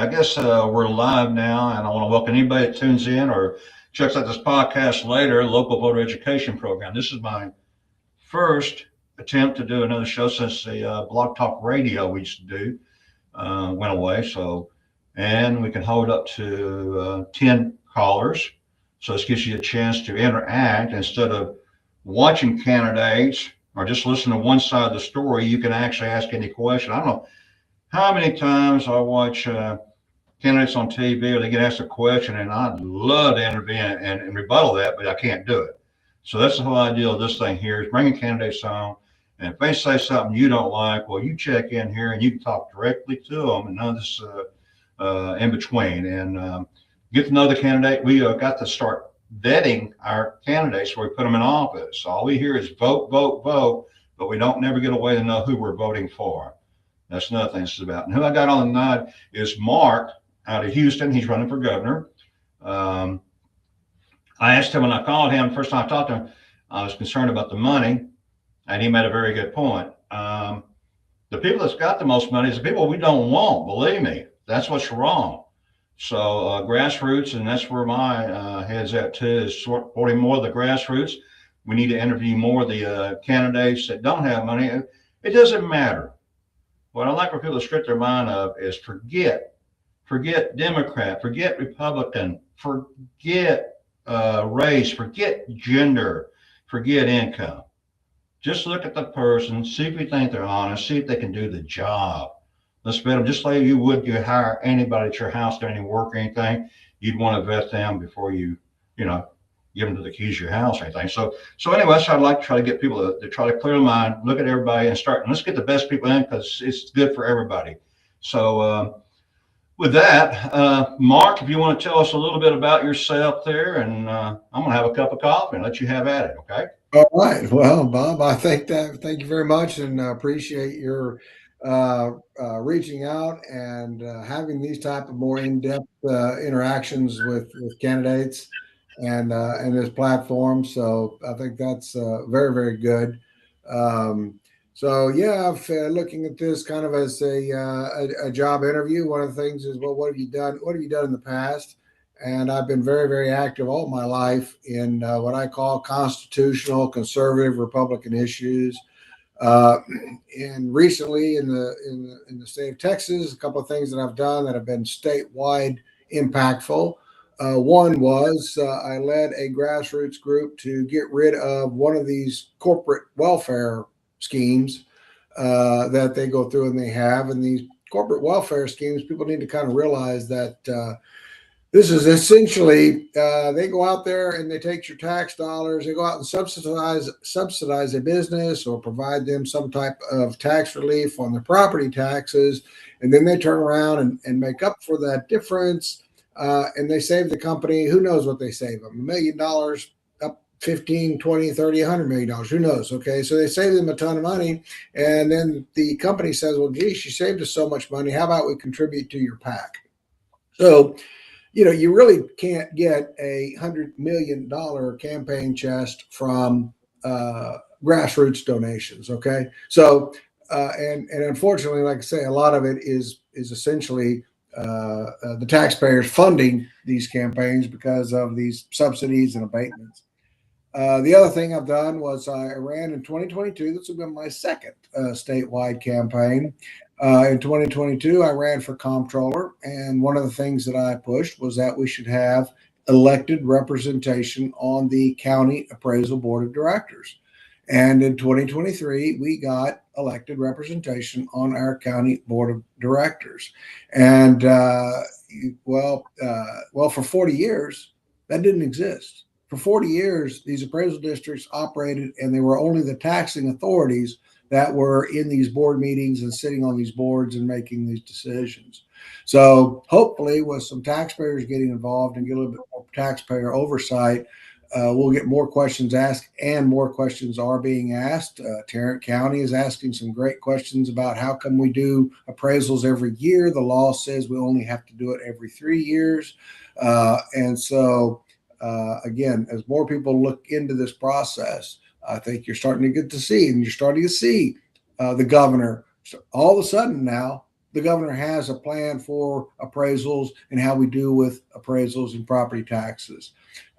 I guess we're live now, and I want to welcome anybody that tunes in or checks out this podcast later, local voter education program. This is my first attempt to do another show since the Blog Talk Radio we used to do went away. So, and we can hold up to 10 callers. So this gives you a chance to interact instead of watching candidates or just listen to one side of the story. You can actually ask any question. I don't know how many times I watch candidates on TV or they get asked a question, and I'd love to intervene and rebuttal that, but I can't do it. So that's the whole idea of this thing here is bringing candidates on. And if they say something you don't like, well, you check in here and you can talk directly to them and none of this in between. And get to know the candidate. We got to start vetting our candidates before we put them in office. All we hear is vote, vote, vote, but we don't never get away to know who we're voting for. That's another thing this is about. And who I got on the nod is Mark out of Houston. He's running for governor. I asked him when I called him, first time I talked to him, I was concerned about the money, and he made a very good point. The people that's got the most money is the people we don't want, believe me. That's what's wrong. So grassroots, and that's where my head's at too, is supporting more of the grassroots. We need to interview more of the candidates that don't have money. It doesn't matter. What I like for people to strip their mind of is forget Democrat, forget Republican, forget race, forget gender, forget income. Just look at the person, see if you think they're honest, see if they can do the job. Let's vet them just like you would you hire anybody at your house to any work or anything. You'd want to vet them before you give them to the keys of your house or anything. So anyway, that's how I'd like to try to get people to try to clear their mind, look at everybody and start. And let's get the best people in because it's good for everybody. So with that, Mark, if you want to tell us a little bit about yourself there, and I'm going to have a cup of coffee and let you have at it, okay? All right. Well, Bob, thank you very much, and appreciate your reaching out and having these type of more in-depth interactions with candidates and this platform. So I think that's very, very good. So yeah, I've looking at this kind of as a job interview. One of the things is, well, what have you done? What have you done in the past? And I've been very, very active all my life in what I call constitutional, conservative, Republican issues. And recently in the state of Texas, a couple of things that I've done that have been statewide impactful. One was I led a grassroots group to get rid of one of these corporate welfare schemes that they go through and they have. And these corporate welfare schemes, people need to kind of realize that this is essentially they go out there and they take your tax dollars. They go out and subsidize a business or provide them some type of tax relief on their property taxes. And then they turn around and make up for that difference. And they save the company. Who knows what they save them? $1 million, up 15, 20, 30, $100 million. Who knows? Okay. So they save them a ton of money. And then the company says, well, geez, you saved us so much money. How about we contribute to your PAC? So, you really can't get $100 million campaign chest from grassroots donations. Okay. So, and unfortunately, like I say, a lot of it is essentially the taxpayers funding these campaigns because of these subsidies and abatements. The other thing I've done was I ran in 2022. This has been my second statewide campaign. In 2022, I ran for comptroller, and one of the things that I pushed was that we should have elected representation on the county appraisal board of directors. And in 2023, we got elected representation on our county board of directors. And for 40 years, that didn't exist. For 40 years, these appraisal districts operated, and they were only the taxing authorities that were in these board meetings and sitting on these boards and making these decisions. So hopefully with some taxpayers getting involved and get a little bit more taxpayer oversight, we'll get more questions asked, and more questions are being asked. Tarrant County is asking some great questions about how come we do appraisals every year. The law says we only have to do it every 3 years. And so again, as more people look into this process, I think you're starting to get to see, and you're starting to see the governor all of a sudden now the governor has a plan for appraisals and how we do with appraisals and property taxes.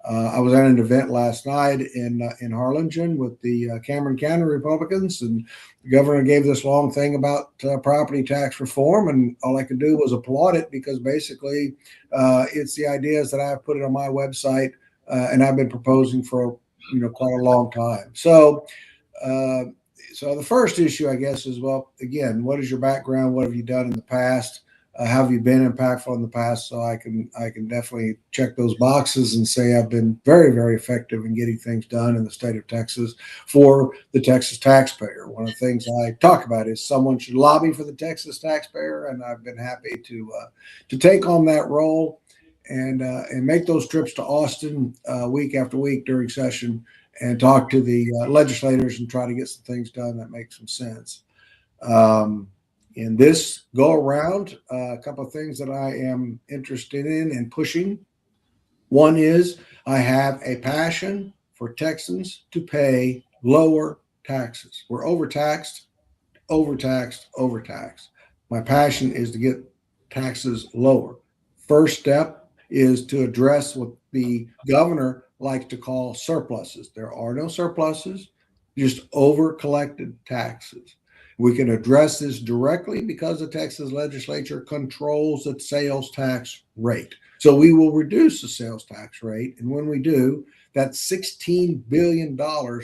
I was at an event last night in Harlingen with the Cameron County Republicans, and the governor gave this long thing about property tax reform, and all I could do was applaud it because basically it's the ideas that I've put it on my website and I've been proposing for quite a long time. Uh, so the first issue, I guess, is, well, again, what is your background? What have you done in the past? How have you been impactful in the past? So I can definitely check those boxes and say I've been very, very effective in getting things done in the state of Texas for the Texas taxpayer. One of the things I talk about is someone should lobby for the Texas taxpayer, and I've been happy to take on that role and make those trips to Austin week after week during session and talk to the legislators and try to get some things done that make some sense. In this go around, a couple of things that I am interested in and pushing. One is I have a passion for Texans to pay lower taxes. We're overtaxed, overtaxed, overtaxed. My passion is to get taxes lower. First step is to address what the governor likes to call surpluses. There are no surpluses, just over collected taxes. We can address this directly because the Texas legislature controls the sales tax rate. So we will reduce the sales tax rate. And when we do, that's $16 billion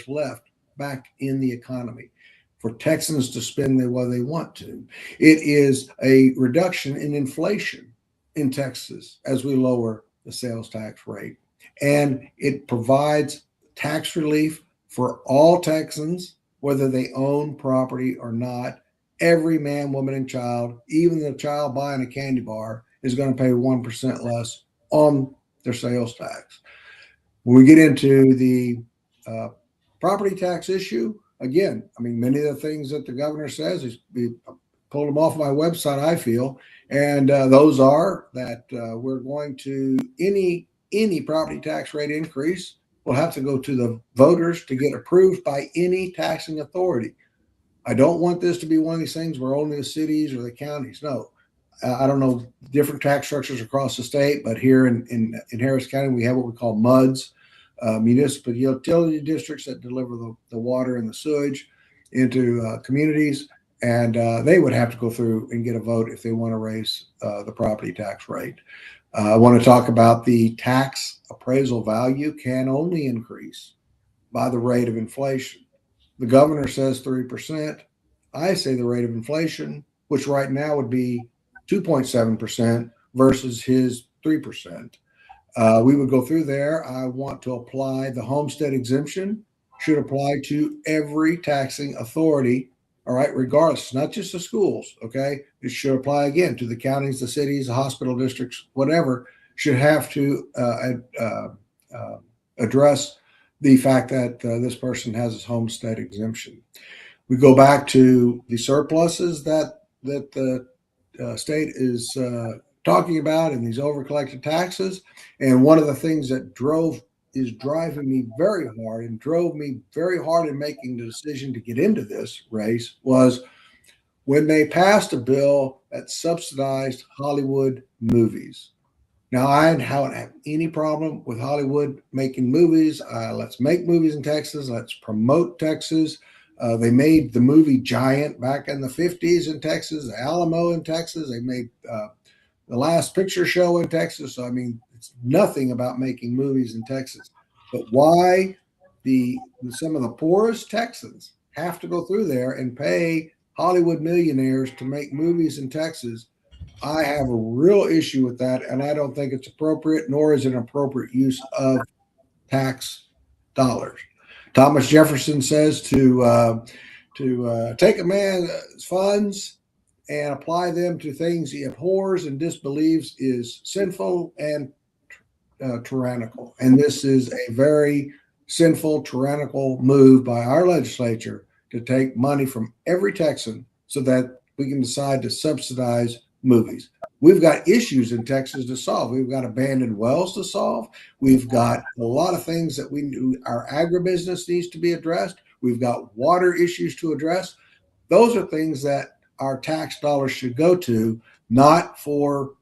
left back in the economy for Texans to spend the way they want to. It is a reduction in inflation in Texas as we lower the sales tax rate. And it provides tax relief for all Texans, whether they own property or not. Every man, woman, and child, even the child buying a candy bar, is going to pay 1% less on their sales tax. When we get into the property tax issue, again, I mean, many of the things that the governor says, is we pulled them off my website, I feel, and those are that we're going to, any property tax rate increase will have to go to the voters to get approved by any taxing authority. I don't want this to be one of these things where only the cities or the counties. No, I don't know different tax structures across the state, but here in Harris County, we have what we call MUDs, municipal utility districts that deliver the water and the sewage into communities. And they would have to go through and get a vote if they want to raise the property tax rate. I want to talk about the tax appraisal value can only increase by the rate of inflation. The governor says 3%. I say the rate of inflation, which right now would be 2.7% versus his 3%. We would go through there. I want to apply the homestead exemption, should apply to every taxing authority. All right, regardless, not just the schools, okay? It should apply again to the counties, the cities, the hospital districts, whatever, should have to address the fact that this person has his homestead exemption. We go back to the surpluses that the state is talking about and these overcollected taxes. And one of the things that is driving me very hard and drove me very hard in making the decision to get into this race was when they passed a bill that subsidized Hollywood movies. Now, I don't have any problem with Hollywood making movies. Let's make movies in Texas. Let's promote Texas. They made the movie Giant back in the 50s in Texas, the Alamo in Texas. They made the Last Picture Show in Texas. So, I mean, it's nothing about making movies in Texas. But why some of the poorest Texans have to go through there and pay Hollywood millionaires to make movies in Texas, I have a real issue with that, and I don't think it's appropriate, nor is it an appropriate use of tax dollars. Thomas Jefferson says to take a man's funds and apply them to things he abhors and disbelieves is sinful and tyrannical. And this is a very sinful, tyrannical move by our legislature to take money from every Texan so that we can decide to subsidize movies. We've got issues in Texas to solve. We've got abandoned wells to solve. We've got a lot of things that our agribusiness needs to be addressed. We've got water issues to address. Those are things that our tax dollars should go to, not for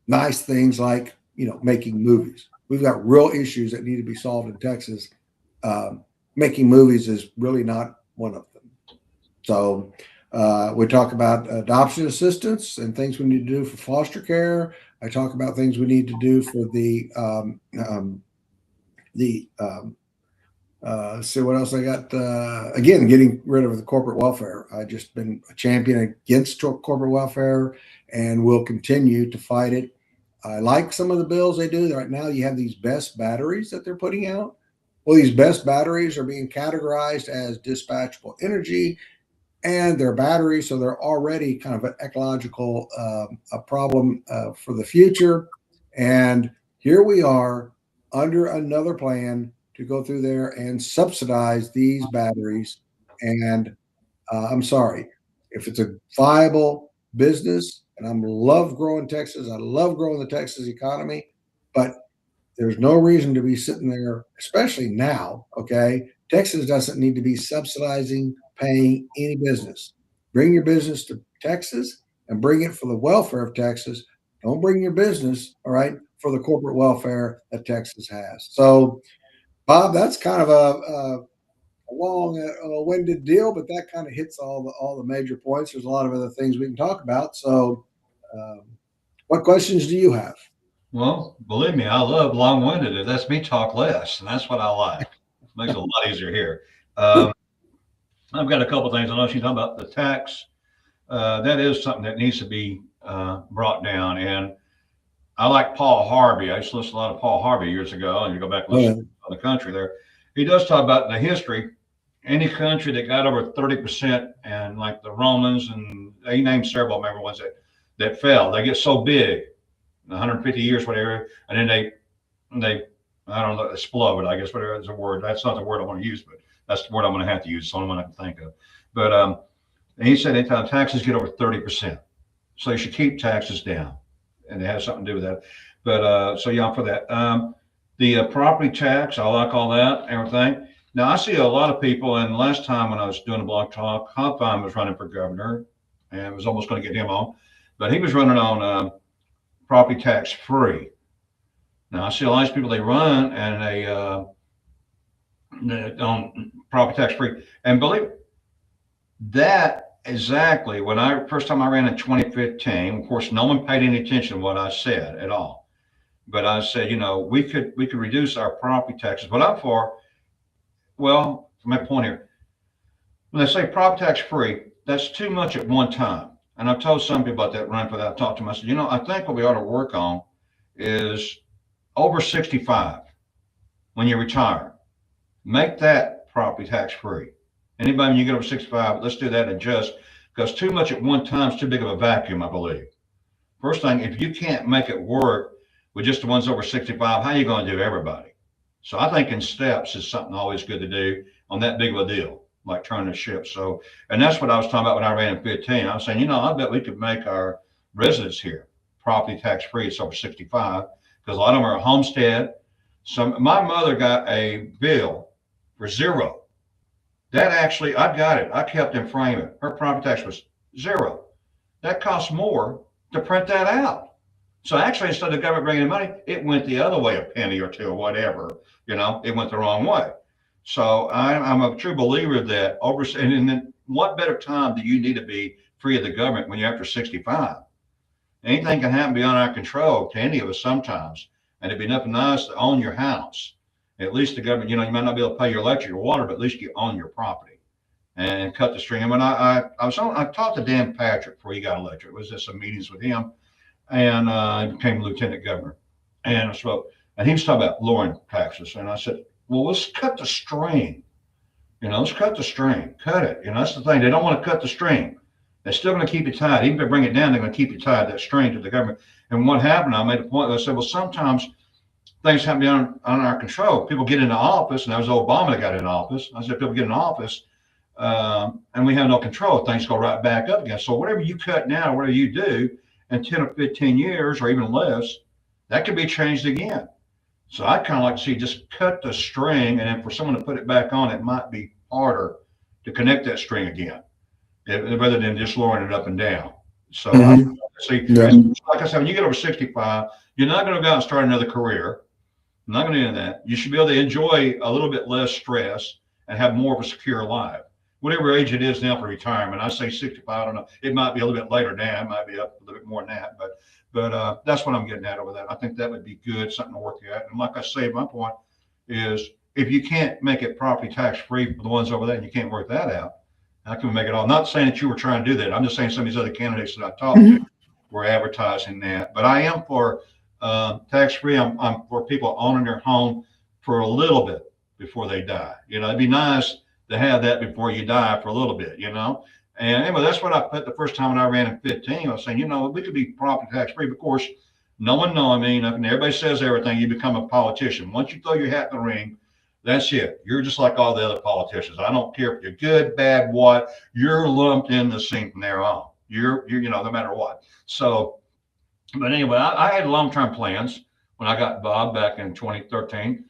nice things like making movies. We've got real issues that need to be solved in Texas. Making movies is really not one of them. So we talk about adoption assistance and things we need to do for foster care. I talk about things we need to do for see what else I got. Again, getting rid of the corporate welfare. I've just been a champion against corporate welfare and will continue to fight it. I like some of the bills they do. Right now, you have these best batteries that they're putting out. Well, these best batteries are being categorized as dispatchable energy, and they're batteries, so they're already kind of an ecological a problem for the future. And here we are under another plan to go through there and subsidize these batteries. And I'm sorry, if it's a viable business, and I love growing Texas, I love growing the Texas economy, but there's no reason to be sitting there, especially now. Okay. Texas doesn't need to be subsidizing, paying any business. Bring your business to Texas and bring it for the welfare of Texas. Don't bring your business, all right, for the corporate welfare that Texas has. So, Bob, that's kind of a long, winded deal, but that kind of hits all the major points. There's a lot of other things we can talk about. So, um, what questions do you have? Well, believe me, I love long-winded. It lets me talk less, and that's what I like. It makes it a lot easier here. Um, I've got a couple things. I know she's talking about the tax. That is something that needs to be brought down. And I like Paul Harvey. I used to listen to a lot of Paul Harvey years ago, and you go back and listen to the country there. He does talk about the history. Any country that got over 30%, and like the Romans, and he named several, I remember ones that fell. They get so big, 150 years, whatever, and then they I don't know, explode. I guess whatever is a word. That's not the word I want to use, but that's the word I'm going to have to use. It's the only one I can think of. But and he said anytime taxes get over 30%, so you should keep taxes down, and it has something to do with that. But so yeah, I'm for that. The property tax, I like all that, everything. Now I see a lot of people, and last time when I was doing a blog talk, Hopfine was running for governor, and was almost going to get him on, but he was running on property tax free. Now I see a lot of people they run and they on property tax free, and believe that exactly when I first time I ran in 2015. Of course, no one paid any attention to what I said at all. But I said, we could reduce our property taxes. But I'm for, well, from my point here, when they say property tax free, that's too much at one time. And I've told some people about that run for that. I talked to them. I said, I think what we ought to work on is over 65 when you retire. Make that property tax free. Anybody when you get over 65, let's do that and adjust, because too much at one time is too big of a vacuum, I believe. First thing, if you can't make it work with just the ones over 65, how are you going to do everybody? So I think in steps is something always good to do on that big of a deal, like turning the ship. So, and that's what I was talking about when I ran in 15. I was saying, I bet we could make our residents here property tax free. It's over 65 because a lot of them are a homestead. My mother got a bill for zero. That actually, I got it. I kept in frame it. Her property tax was zero. That cost more to print that out. So actually, instead of the government bringing in money, it went the other way, a penny or two or whatever. It went the wrong way. So I'm a true believer that and then what better time do you need to be free of the government when you're after 65? Anything can happen beyond our control to any of us sometimes. And it'd be nothing nice to own your house. At least the government, you might not be able to pay your electric or water, but at least you own your property and cut the string. And when I talked to Dan Patrick before he got elected. It was at some meetings with him, and he became lieutenant governor. And I spoke, and he was talking about lowering taxes. And I said, well, let's cut the string. Let's cut the string, cut it. That's the thing. They don't want to cut the string. They're still going to keep you tied. Even if they bring it down, they're going to keep you tied, that string to the government. And what happened, I made a point. I said, well, sometimes things happen beyond our control. People get into office, and that was Obama that got into office. I said, people get in office, and we have no control. Things go right back up again. So whatever you cut now, whatever you do in 10 or 15 years or even less, that could be changed again. So I kind of like to see just cut the string, and then for someone to put it back on, it might be harder to connect that string again. rather than just lowering it up and down. So I Mhm. see, Yeah. like I said, when you get over 65, you're not going to go out and start another career. I'm not going to do that. You should be able to enjoy a little bit less stress and have more of a secure life. Whatever age it is now for retirement, I say 65. I don't know. It might be a little bit later now. It might be up a little bit more than that. But that's what I'm getting at over that. I think that would be good, something to work at. And like I say, my point is if you can't make it property tax free for the ones over there and you can't work that out, how can we make it all? I'm not saying that you were trying to do that. I'm just saying some of these other candidates that I talked to Mhm. were advertising that. But I am for tax free. I'm for people owning their home for a little bit before they die. It'd be nice to have that before you die for a little bit. And anyway, that's what I put the first time when I ran in 15. I was saying, we could be property tax free. Of course, no one knowing me, nothing. Everybody says everything. You become a politician. Once you throw your hat in the ring, that's it. You're just like all the other politicians. I don't care if you're good, bad, what. You're lumped in the same from there on. No matter what. So, but anyway, I had long-term plans when I got Bob back in 2013,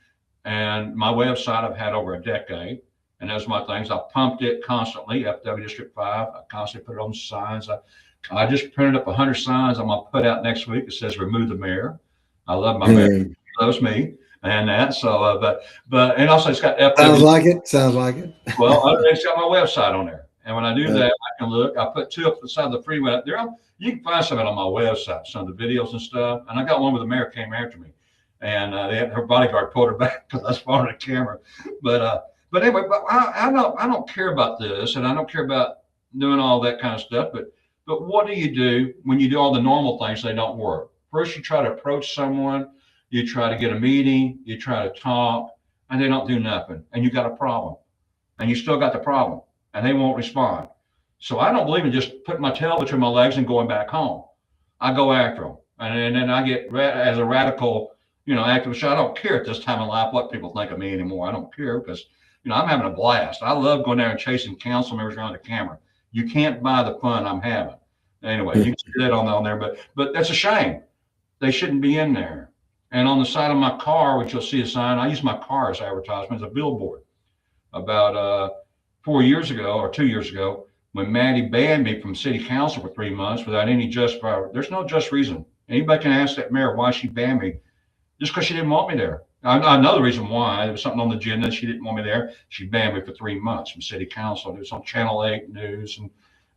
and my website I've had over a decade, and those are my things. I pumped it constantly. FW District 5. I constantly put it on signs. I just printed up 100 signs I'm gonna put out next week. It says remove the mayor. I love my mayor. Mhm. He loves me and that. So, but and also it's got Sounds FW. like it. Sounds like it. Well, it's got my website on there. And when I do Uh, that, I can look. I put two up the side of the freeway. You can find some of it on my website, some of the videos and stuff. And I got one where the mayor came after me, and her bodyguard pulled her back because I was following the camera. But anyway, I don't care about this, and I don't care about doing all that kind of stuff. But what do you do when you do all the normal things? They don't work. First, you try to approach someone, you try to get a meeting, you try to talk, and they don't do nothing, and you got a problem and you still got the problem and they won't respond. So I don't believe in just putting my tail between my legs and going back home. I go after them. And then I get as a radical, activist. I don't care at this time in life what people think of me anymore. I don't care because, I'm having a blast. I love going there and chasing council members around the camera. You can't buy the fun I'm having. Anyway, you can see that on there, but that's a shame. They shouldn't be in there. And on the side of my car, which you'll see a sign, I use my car as advertisement as a billboard about 4 years ago or 2 years ago when Maddie banned me from city council for 3 months without any just. There's no just reason. Anybody can ask that mayor why she banned me, just because she didn't want me there. I know the reason why. There was something on the agenda. She didn't want me there. She banned me for 3 months from city council. It was on Channel 8 News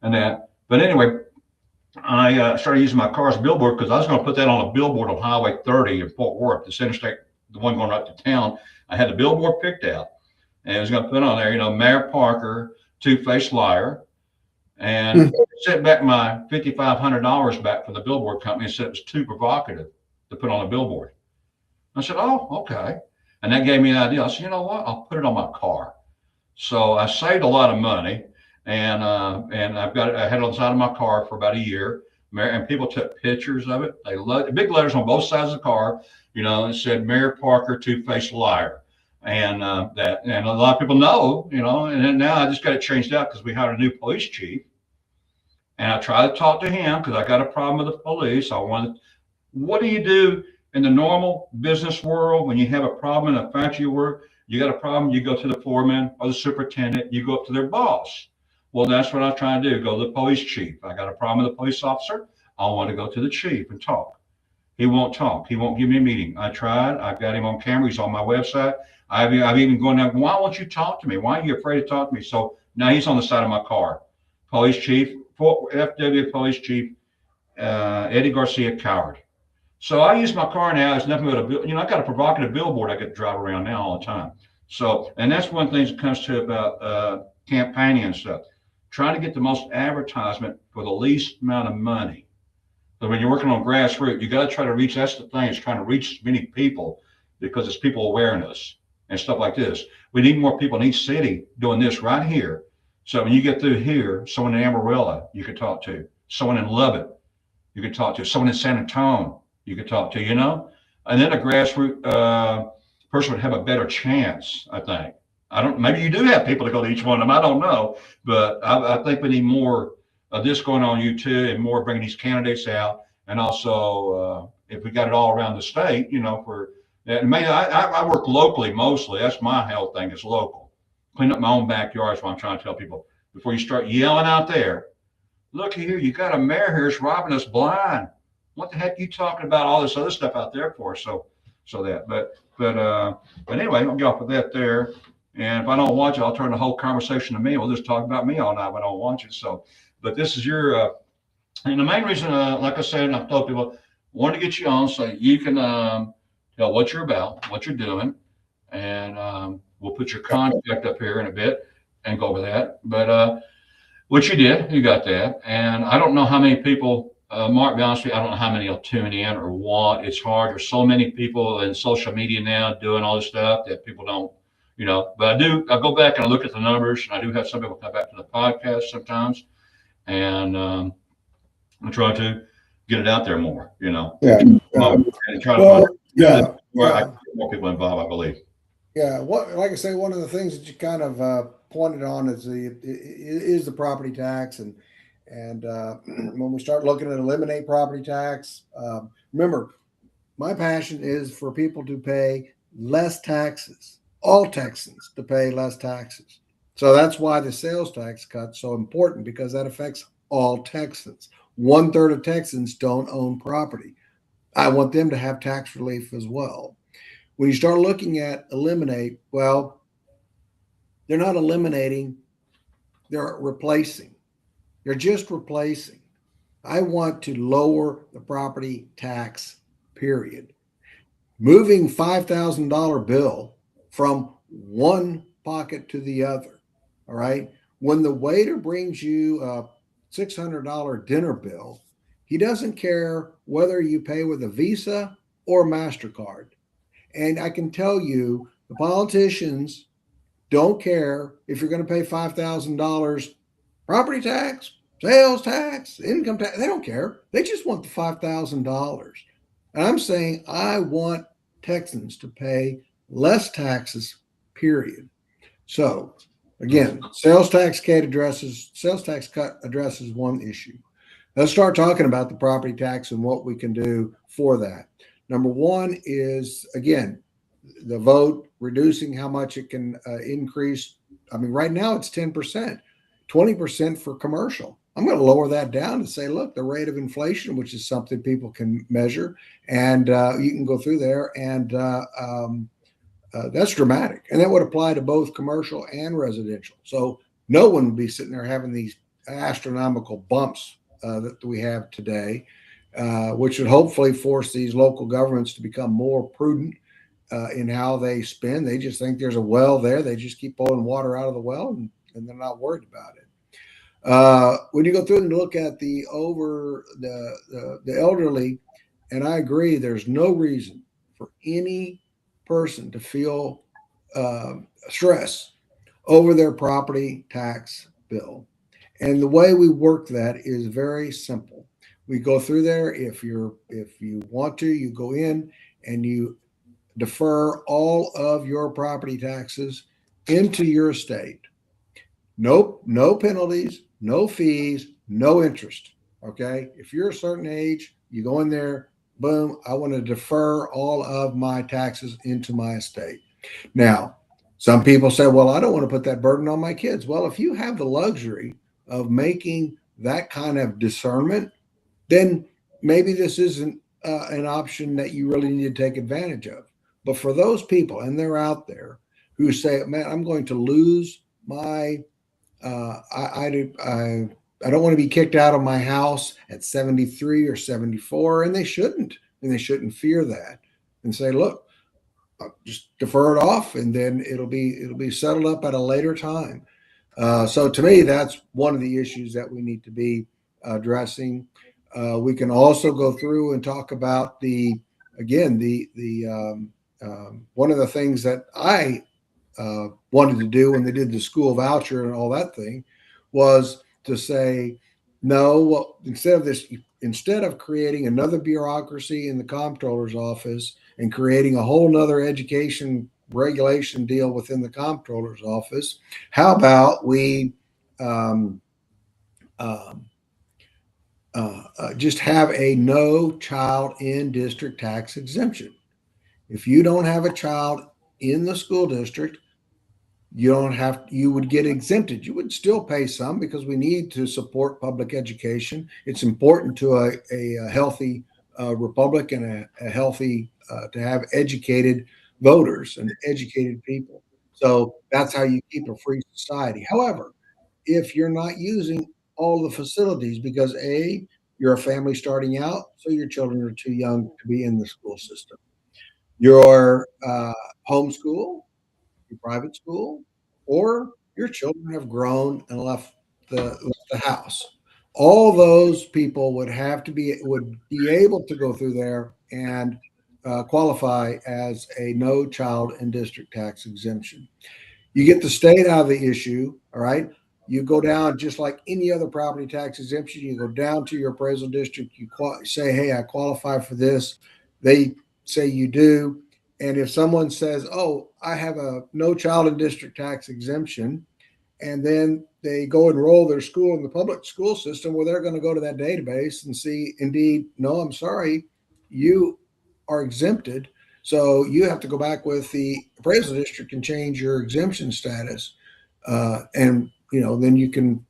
and that. But anyway, I started using my car as a billboard because I was going to put that on a billboard on Highway 30 in Fort Worth, this interstate, the one going up to town. I had the billboard picked out and I was going to put on there, Mayor Parker, two-faced liar, and sent back my $5,500 back from the billboard company and said it was too provocative to put on a billboard. I said, oh, okay. And that gave me an idea. I said, you know what? I'll put it on my car. So I saved a lot of money, and I had it on the side of my car for about a year. And people took pictures of it. They loved big letters on both sides of the car. It said Mayor Parker, two-faced liar, and and a lot of people know. And then now I just got it changed out because we hired a new police chief, and I tried to talk to him because I got a problem with the police. I wanted, what do you do in the normal business world when you have a problem in a factory work? You got a problem, you go to the foreman or the superintendent, you go up to their boss. Well, that's what I'm trying to do, go to the police chief. I got a problem with the police officer. I want to go to the chief and talk. He won't talk. He won't give me a meeting. I tried. I've got him on camera. He's on my website. I've even gone down, why won't you talk to me? Why are you afraid to talk to me? So now he's on the side of my car. Police chief, FW police chief, Eddie Garcia, coward. So I use my car now. It's nothing but I got a provocative billboard I get to drive around now all the time. So, and that's one thing that comes to about campaigning and stuff. Trying to get the most advertisement for the least amount of money. So when you're working on grassroots, you got to try to reach. That's the thing. Is trying to reach as many people because it's people awareness and stuff like this. We need more people in each city doing this right here. So when you get through here, someone in Amarillo you could talk to, someone in Lubbock you could talk to, someone in San Antonio you could talk to, and then a grassroots person would have a better chance, I think. I don't, maybe you do have people to go to each one of them. I don't know, but I think we need more of this going on YouTube and more bringing these candidates out. And also, if we got it all around the state, for and maybe I work locally mostly. That's my health thing is local. Clean up my own backyard is what I'm trying to tell people. before you start yelling out there. Look here, you got a mayor here that's robbing us blind. What the heck are you talking about all this other stuff out there for? So that, but anyway, I'll get off of that there. And if I don't watch it, I'll turn the whole conversation to me. We'll just talk about me all night if I don't watch it. So, but this is your, and the main reason, like I said, and I've told people, wanted to get you on so you can tell what you're about, what you're doing, and we'll put your contact up here in a bit and go over that. But which you did, you got that. And I don't know how many people, Mark, be honest with you, I don't know how many will tune in or want. It's hard. There's so many people in social media now doing all this stuff that people don't, but I go back and I look at the numbers, and I do have some people come back to the podcast sometimes. And I try to get it out there more, Yeah. and try to Well, find where I yeah. get more people involved, I believe. Yeah, like I say, one of the things that you kind of pointed on is the property tax, and when we start looking at eliminate property tax, remember, my passion is for people to pay less taxes, all Texans to pay less taxes. So that's why the sales tax cut's so important, because that affects all Texans. 1/3 of Texans don't own property. I want them to have tax relief as well. When you start looking at eliminate, well, they're not eliminating, they're replacing. They're just replacing. I want to lower the property tax, period. Moving $5,000 bill from one pocket to the other. All right. When the waiter brings you a $600 dinner bill, he doesn't care whether you pay with a Visa or MasterCard. And I can tell you, the politicians don't care if you're going to pay $5,000 property tax, sales tax, income tax. They don't care. They just want the $5,000. And I'm saying I want Texans to pay less taxes, period. So again, sales tax cut addresses one issue. Let's start talking about the property tax and what we can do for that. Number one is, again, the vote reducing how much it can increase. I mean, right now it's 10%, 20% for commercial. I'm going to lower that down and say, look, the rate of inflation, which is something people can measure, and you can go through there, and that's dramatic. And that would apply to both commercial and residential. So no one would be sitting there having these astronomical bumps that we have today, which would hopefully force these local governments to become more prudent in how they spend. They just think there's a well there. They just keep pulling water out of the well, and they're not worried about it. When you go through and look at the elderly, and I agree, there's no reason for any person to feel stress over their property tax bill. And the way we work that is very simple. We go through there. If you want to, you go in and you defer all of your property taxes into your estate. Nope, no penalties, no fees, no interest. Okay. If you're a certain age, you go in there, boom, I want to defer all of my taxes into my estate. Now, some people say, well, I don't want to put that burden on my kids. Well, if you have the luxury of making that kind of discernment, then maybe this isn't an option that you really need to take advantage of. But for those people, and they're out there, who say, man, I'm going to lose my, I don't want to be kicked out of my house at 73 or 74, and they shouldn't fear that, and say, look, I'll just defer it off, and then it'll be settled up at a later time. So to me, that's one of the issues that we need to be addressing. We can also go through and talk about one of the things that I wanted to do when they did the school voucher and all that thing was to say, no, well, instead of creating another bureaucracy in the comptroller's office and creating a whole nother education regulation deal within the comptroller's office, how about we just have a no child in district tax exemption? If you don't have a child in the school district, you would get exempted. You would still pay some because we need to support public education. It's important to a healthy republic and a healthy to have educated voters and educated people. So that's how you keep a free society. However, if you're not using all the facilities because you're a family starting out, so your children are too young to be in the school system. Your homeschool, your private school, or your children have grown and left the house. All those people would be able to go through there and qualify as a no child in district tax exemption. You get the state out of the issue, all right? You go down just like any other property tax exemption. You go down to your appraisal district. You say, "Hey, I qualify for this." They say you do, and if someone says, "Oh, I have a no child in district tax exemption," and then they go enroll their school in the public school system, where they're going to go to that database and see, indeed, no, I'm sorry, you are exempted. So you have to go back with the appraisal district and change your exemption status, and then you can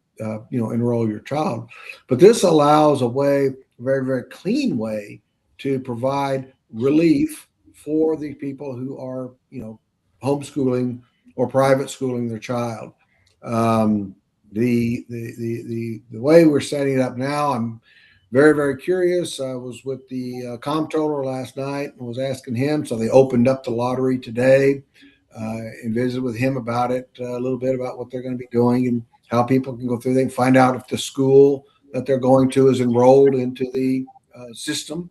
enroll your child. But this allows a way, a very very clean way, to provide relief for the people who are homeschooling or private schooling their child. Um, the way we're setting it up now, I'm very very curious. I was with the comptroller last night and was asking him. So they opened up the lottery today, and visited with him about it, a little bit about what they're going to be doing and how people can go through. They can find out if the school that they're going to is enrolled into the system,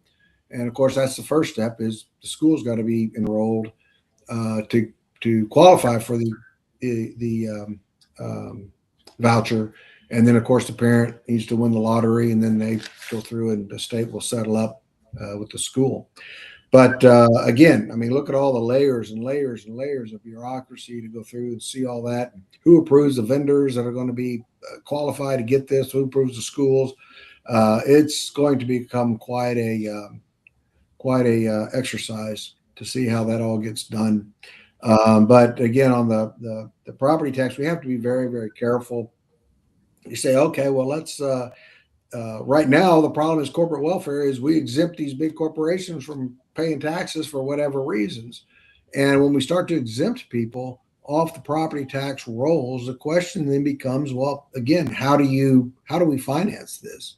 and of course that's the first step. Is the school's got to be enrolled to qualify for the voucher, and then of course the parent needs to win the lottery, and then they go through and the state will settle up with the school. But again, I mean, look at all the layers and layers and layers of bureaucracy to go through and see all that. Who approves the vendors that are going to be qualified to get this? Who approves the schools? It's going to become quite a exercise to see how that all gets done. But again, on the property tax, we have to be very very careful. You say, okay, well, let's right now the problem is corporate welfare is we exempt these big corporations from paying taxes for whatever reasons, and when we start to exempt people off the property tax rolls, the question then becomes, well, again, how do we finance this?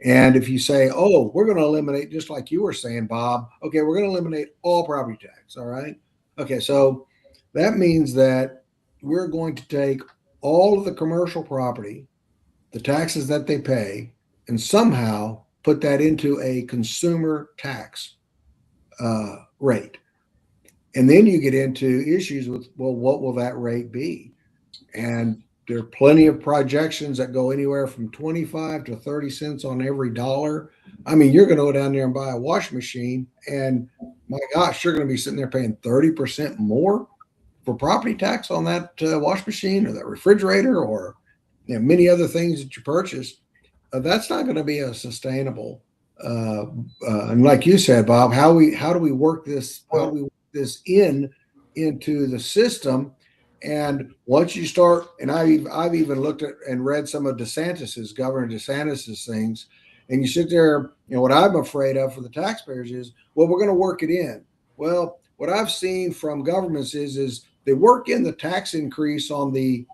And if you say, oh, we're going to eliminate, just like you were saying, Bob, okay, we're going to eliminate all property tax. All right. Okay. So that means that we're going to take all of the commercial property, the taxes that they pay, and somehow put that into a consumer tax rate. And then you get into issues with, well, what will that rate be? And there are plenty of projections that go anywhere from 25 to 30 cents on every dollar. I mean, you're going to go down there and buy a washing machine, and my gosh, you're going to be sitting there paying 30% more for property tax on that washing machine or that refrigerator or many other things that you purchase. That's not going to be a sustainable. And like you said, Bob, how do we work this? How do we work this into the system? And once you start, and I've even looked at and read some of Governor DeSantis's things, and you sit there, what I'm afraid of for the taxpayers is, well, we're going to work it in. Well, what I've seen from governments is they work in the tax increase on the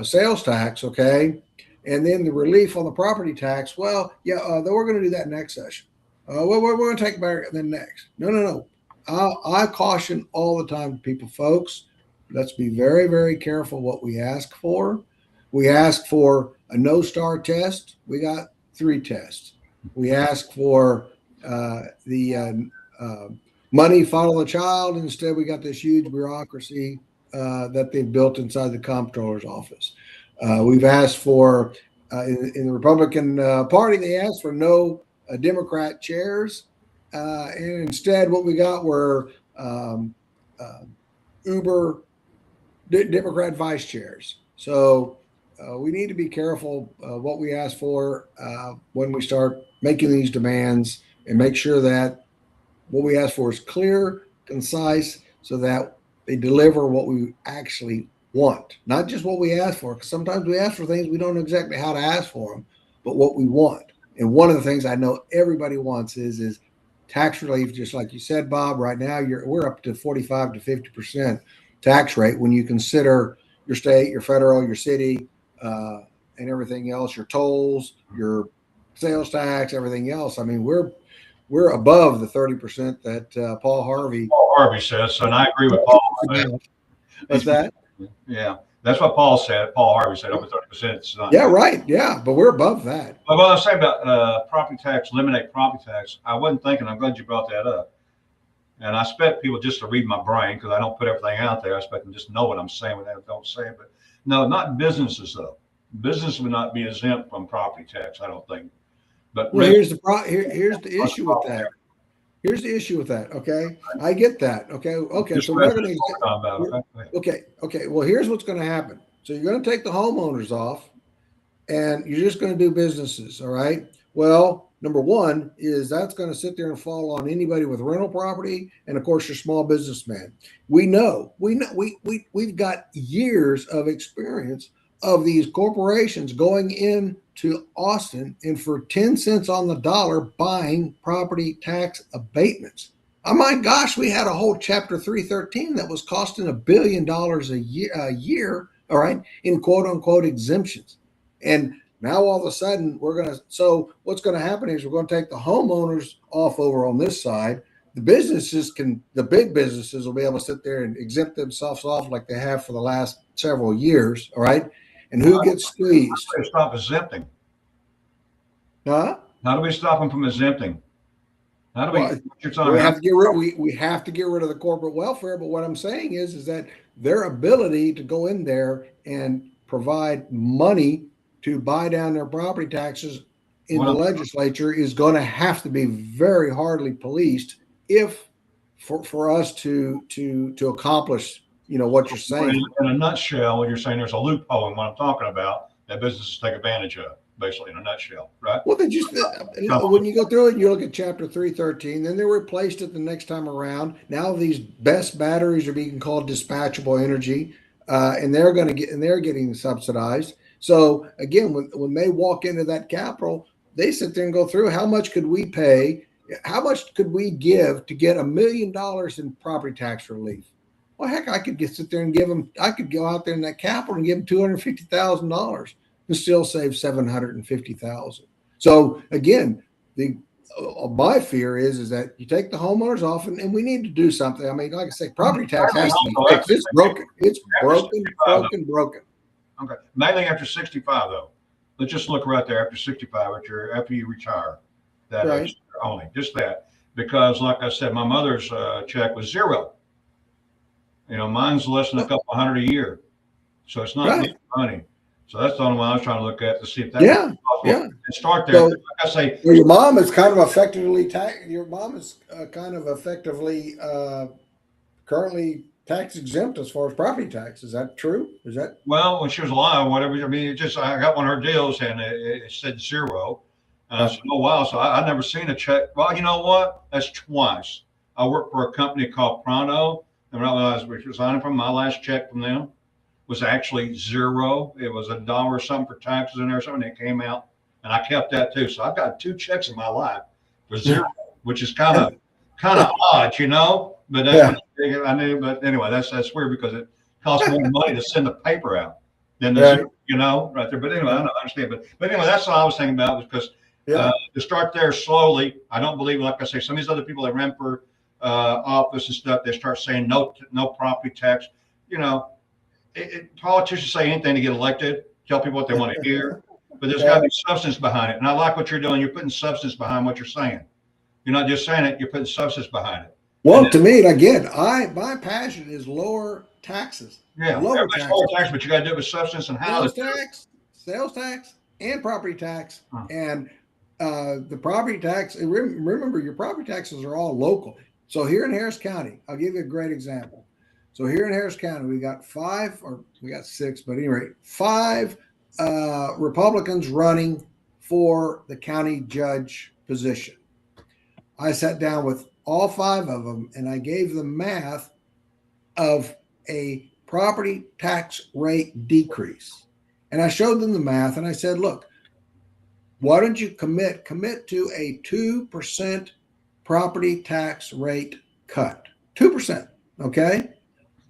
sales tax, okay, and then the relief on the property tax. Well, yeah, then we're going to do that next session. Well, we're going to take it back then next. No. I caution all the time to people, folks. Let's be very, very careful what we ask for. We ask for a no star test. We got 3 tests. We ask for the money follow the child. Instead, we got this huge bureaucracy that they've built inside the comptroller's office. We've asked for, in the Republican Party, they asked for no Democrat chairs. And instead, what we got were uber Democrat vice chairs. So we need to be careful what we ask for when we start making these demands, and make sure that what we ask for is clear, concise, so that they deliver what we actually want, not just what we ask for. Because sometimes we ask for things we don't know exactly how to ask for them, but what we want. And one of the things I know everybody wants is tax relief, just like you said, Bob. Right now, we're up to 45 to 50% tax rate when you consider your state, your federal, your city, and everything else, your tolls, your sales tax, everything else. I mean, we're above the 30% that Paul Harvey says, so, and I agree with Paul. What's that? Yeah, that's what Paul said. Paul Harvey said over 30%. It's not. Yeah, right. Yeah, but we're above that. But what I was saying about property tax, eliminate property tax, I wasn't thinking. I'm glad you brought that up. And I expect people just to read my brain because I don't put everything out there. I expect them just to know what I'm saying when I don't say it. But no, not businesses though. Business would not be exempt from property tax, I don't think. But well, here's the issue with that. Here's the issue with that. Okay, I get that. Okay. So we're going to. Okay. Well, here's what's going to happen. So you're going to take the homeowners off, and you're just going to do businesses. All right. Well, number one is that's going to sit there and fall on anybody with rental property, and of course your small businessman. We've got years of experience of these corporations going into Austin and for 10 cents on the dollar buying property tax abatements. Oh my gosh, we had a whole chapter 313 that was costing $1 billion a year, all right, in quote unquote exemptions. And now all of a sudden so what's going to happen is we're going to take the homeowners off over on this side. The big businesses will be able to sit there and exempt themselves off like they have for the last several years, all right? And who gets squeezed? How do we stop exempting? Huh? How do we stop them from exempting? How do we? We have to get rid of the corporate welfare. But what I'm saying is that their ability to go in there and provide money to buy down their property taxes in the legislature is going to have to be very hardly policed for us to accomplish what you're saying. In a nutshell, what you're saying, there's a loophole in what I'm talking about that businesses take advantage of, basically, in a nutshell, right? Well, when you go through it, you look at chapter 313, then they replaced it the next time around. Now these BESS batteries are being called dispatchable energy, and they're getting subsidized. So again, when they walk into that capital, they sit there and go through how much could we pay? How much could we give to get $1 million in property tax relief? Well, heck, I could sit there and I could go out there in that capital and give them $250,000 and still save $750,000. So again, my fear is that you take the homeowners off, and we need to do something. I mean, like I say, property tax has to be fixed. It's broken. It's broken. Okay. Mainly after 65, though. Let's just look right there after 65, after you retire. That right. Only just that, because like I said, my mother's check was zero. Mine's less than a couple hundred a year, so it's not money. So that's the only one I was trying to look at to see if that was possible. Yeah. And start there. So, like I say, your mom is kind of effectively currently tax exempt as far as property tax. Is that true? Well, when she was alive, whatever. I mean, I got one of her deals and it said zero. And I said, oh, wow. So I never seen a check. Well, you know what? That's twice. I worked for a company called Pronto, and when I was resigning from my last check from them was actually zero. It was $1 or something for taxes in there or something. It came out, and I kept that too. So I've got 2 checks in my life for zero, which is kind of odd, But that's I knew. But anyway, that's weird because it costs more money to send the paper out than the zero, right there. But anyway, I don't understand. But anyway, that's all I was thinking about, because to start there slowly. I don't believe, like I say, some of these other people that run for office and stuff, they start saying no property tax. Politicians say anything to get elected, tell people what they want to hear, but there's got to be substance behind it. And I like what you're doing. You're putting substance behind what you're saying. You're not just saying it, you're putting substance behind it. Well, to me, again, my passion is lower taxes. Yeah, lower tax, but you got to do it with substance and how. Sales tax, and property tax, and the property tax. Remember, your property taxes are all local. So here in Harris County, I'll give you a great example. So here in Harris County, we got 6, but anyway, 5 Republicans running for the county judge position. I sat down with all 5 of them, and I gave them math of a property tax rate decrease. And I showed them the math and I said, look, why don't you commit to a 2% property tax rate cut? 2%. Okay.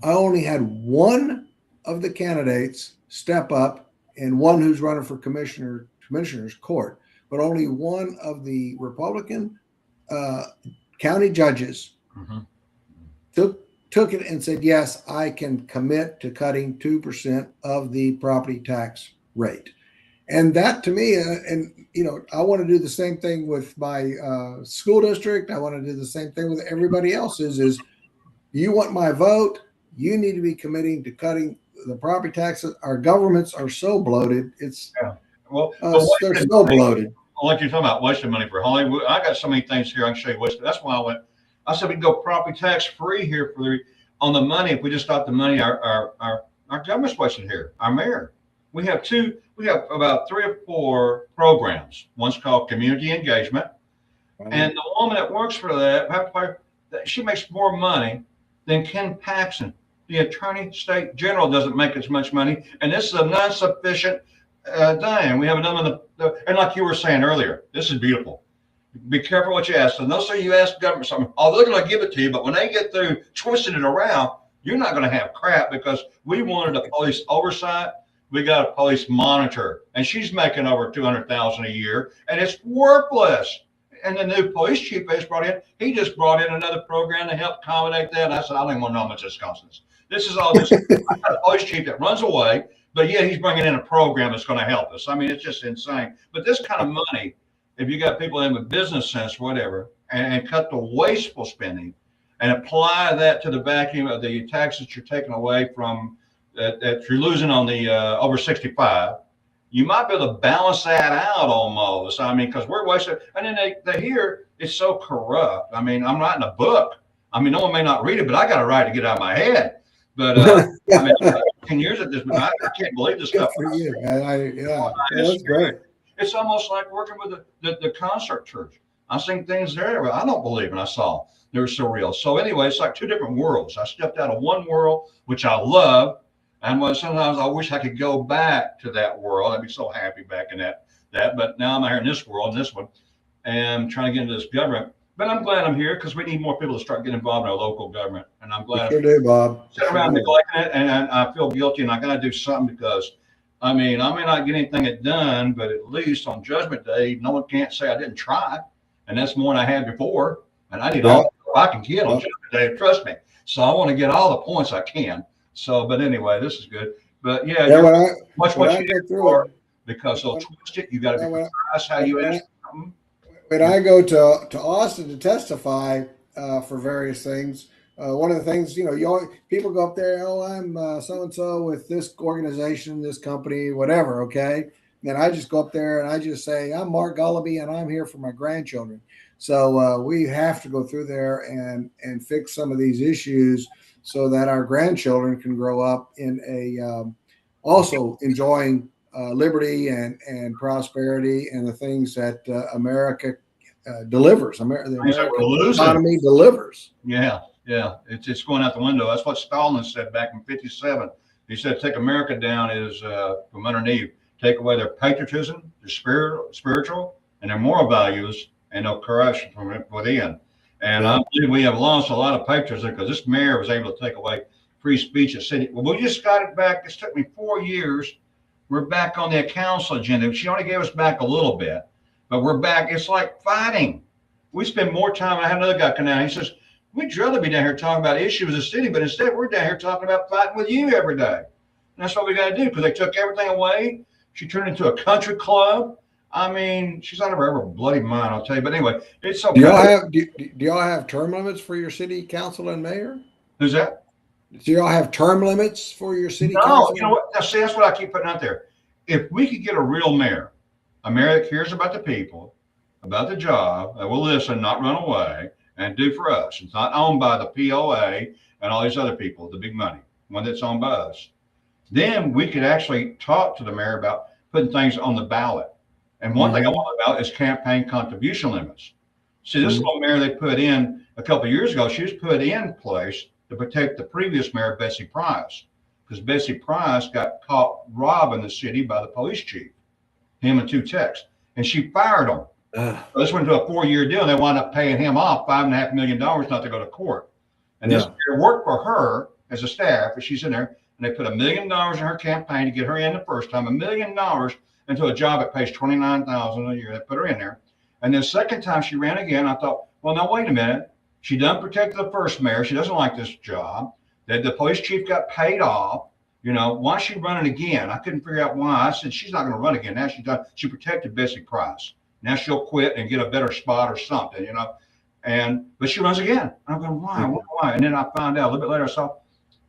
I only had one of the candidates step up and one who's running for commissioner's court, but only one of the Republican county judges took it and said, yes, I can commit to cutting 2% of the property tax rate. And that to me, and I want to do the same thing with my school district. I want to do the same thing with everybody else's. Is you want my vote? You need to be committing to cutting the property taxes. Our governments are so bloated. It's well, they're so bloated. Like you're talking about wasting money for Hollywood. I got so many things here I can show you wasted. That's why I said we can go property tax free here on the money. If we just stop the money, our government's wasting here. Our mayor. We have about 3 or 4 programs. One's called community engagement. And the woman that works for that, she makes more money than Ken Paxton. The attorney state general doesn't make as much money. And this is a non-sufficient thing. We have another, and like you were saying earlier, this is beautiful. Be careful what you ask. And they'll say you ask government something, they're going to give it to you. But when they get through twisting it around, you're not going to have crap, because we wanted a police oversight. We got a police monitor, and she's making over $200,000 a year, and it's worthless. And the new police chief they just brought in, he just brought in another program to help accommodate that. And I said, I don't even want to know how much this costs us. This is all this. I got a police chief that runs away, but yet he's bringing in a program that's going to help us. I mean, it's just insane. But this kind of money, if you got people in with business sense, whatever, and cut the wasteful spending and apply that to the vacuum of the taxes you're taking away from that you're losing on the over 65, you might be able to balance that out almost. I mean, because we're wasting, and then they hear it's so corrupt. I mean, I'm writing a book. I mean, no one may not read it, but I got a right to get out of my head. But I mean, 10 years at this, but I can't believe this stuff. For you. That's great. It's almost like working with the concert church. I seen things there I don't believe, and I saw they were so real. So anyway, it's like 2 different worlds. I stepped out of one world, which I love. And sometimes I wish I could go back to that world. I'd be so happy back in that. But now I'm here in this world, in this one, and I'm trying to get into this government. But I'm glad I'm here, because we need more people to start getting involved in our local government. And I'm glad. Sure do, Bob. Sit around neglecting it, and I feel guilty, and I got to do something, because I mean, I may not get anything done, but at least on Judgment Day, no one can't say I didn't try, and that's more than I had before. And I need all the help I can get on Judgment Day. Trust me. So I want to get all the points I can. So, but anyway, this is good. But yeah, watch what you do for, because they'll twist it. You got to be precise how you ask something. When I go to Austin to testify for various things, one of the things, people go up there, I'm so-and-so with this organization, this company, whatever, okay? And I just go up there and I just say, I'm Mark Gullaby and I'm here for my grandchildren. So we have to go through there and fix some of these issues so that our grandchildren can grow up in also enjoying liberty and prosperity and the things that America delivers. The American economy delivers. Yeah. It's going out the window. That's what Stalin said back in '57. He said, take America down is from underneath. Take away their patriotism, their spiritual, and their moral values, and no corruption from within. And I believe we have lost a lot of patriotism, because this mayor was able to take away free speech at city. Well, we just got it back. It's took me 4 years. We're back on the council agenda. She only gave us back a little bit, but we're back. It's like fighting. We spend more time. I have another guy come down. He says, we'd rather be down here talking about issues of the city, but instead we're down here talking about fighting with you every day. And that's what we got to do, because they took everything away. She turned into a country club. I mean, she's out of her ever bloody mind, I'll tell you. But anyway, it's okay. Do y'all have term limits for your city council and mayor? Who's that? Do y'all have term limits for your city council? No, you know what? Now, see, that's what I keep putting out there. If we could get a real mayor, a mayor that cares about the people, about the job, that will listen, not run away, and do for us. It's not owned by the POA and all these other people, the big money, one that's owned by us. Then we could actually talk to the mayor about putting things on the ballot. And one thing I want about is campaign contribution limits. See, this little mayor they put in a couple of years ago, she was put in place to protect the previous mayor, Bessie Price, because Bessie Price got caught robbing the city by the police chief, him and two techs, and she fired him. So this went to a 4-year deal, and they wound up paying him off $5.5 million not to go to court. And this mayor worked for her as a staff, and she's in there, and they put $1 million in her campaign to get her in the first time, $1 million into a job that pays $29,000 a year. They put her in there. And then the second time she ran again, I thought, well, now wait a minute. She done protected the first mayor. She doesn't like this job. The police chief got paid off. You know, why is she running again? I couldn't figure out why. I said, she's not going to run again. Now she's done. She protected Bessie Price. Now she'll quit and get a better spot or something, you know. But she runs again. I'm going, why? And then I found out a little bit later, I saw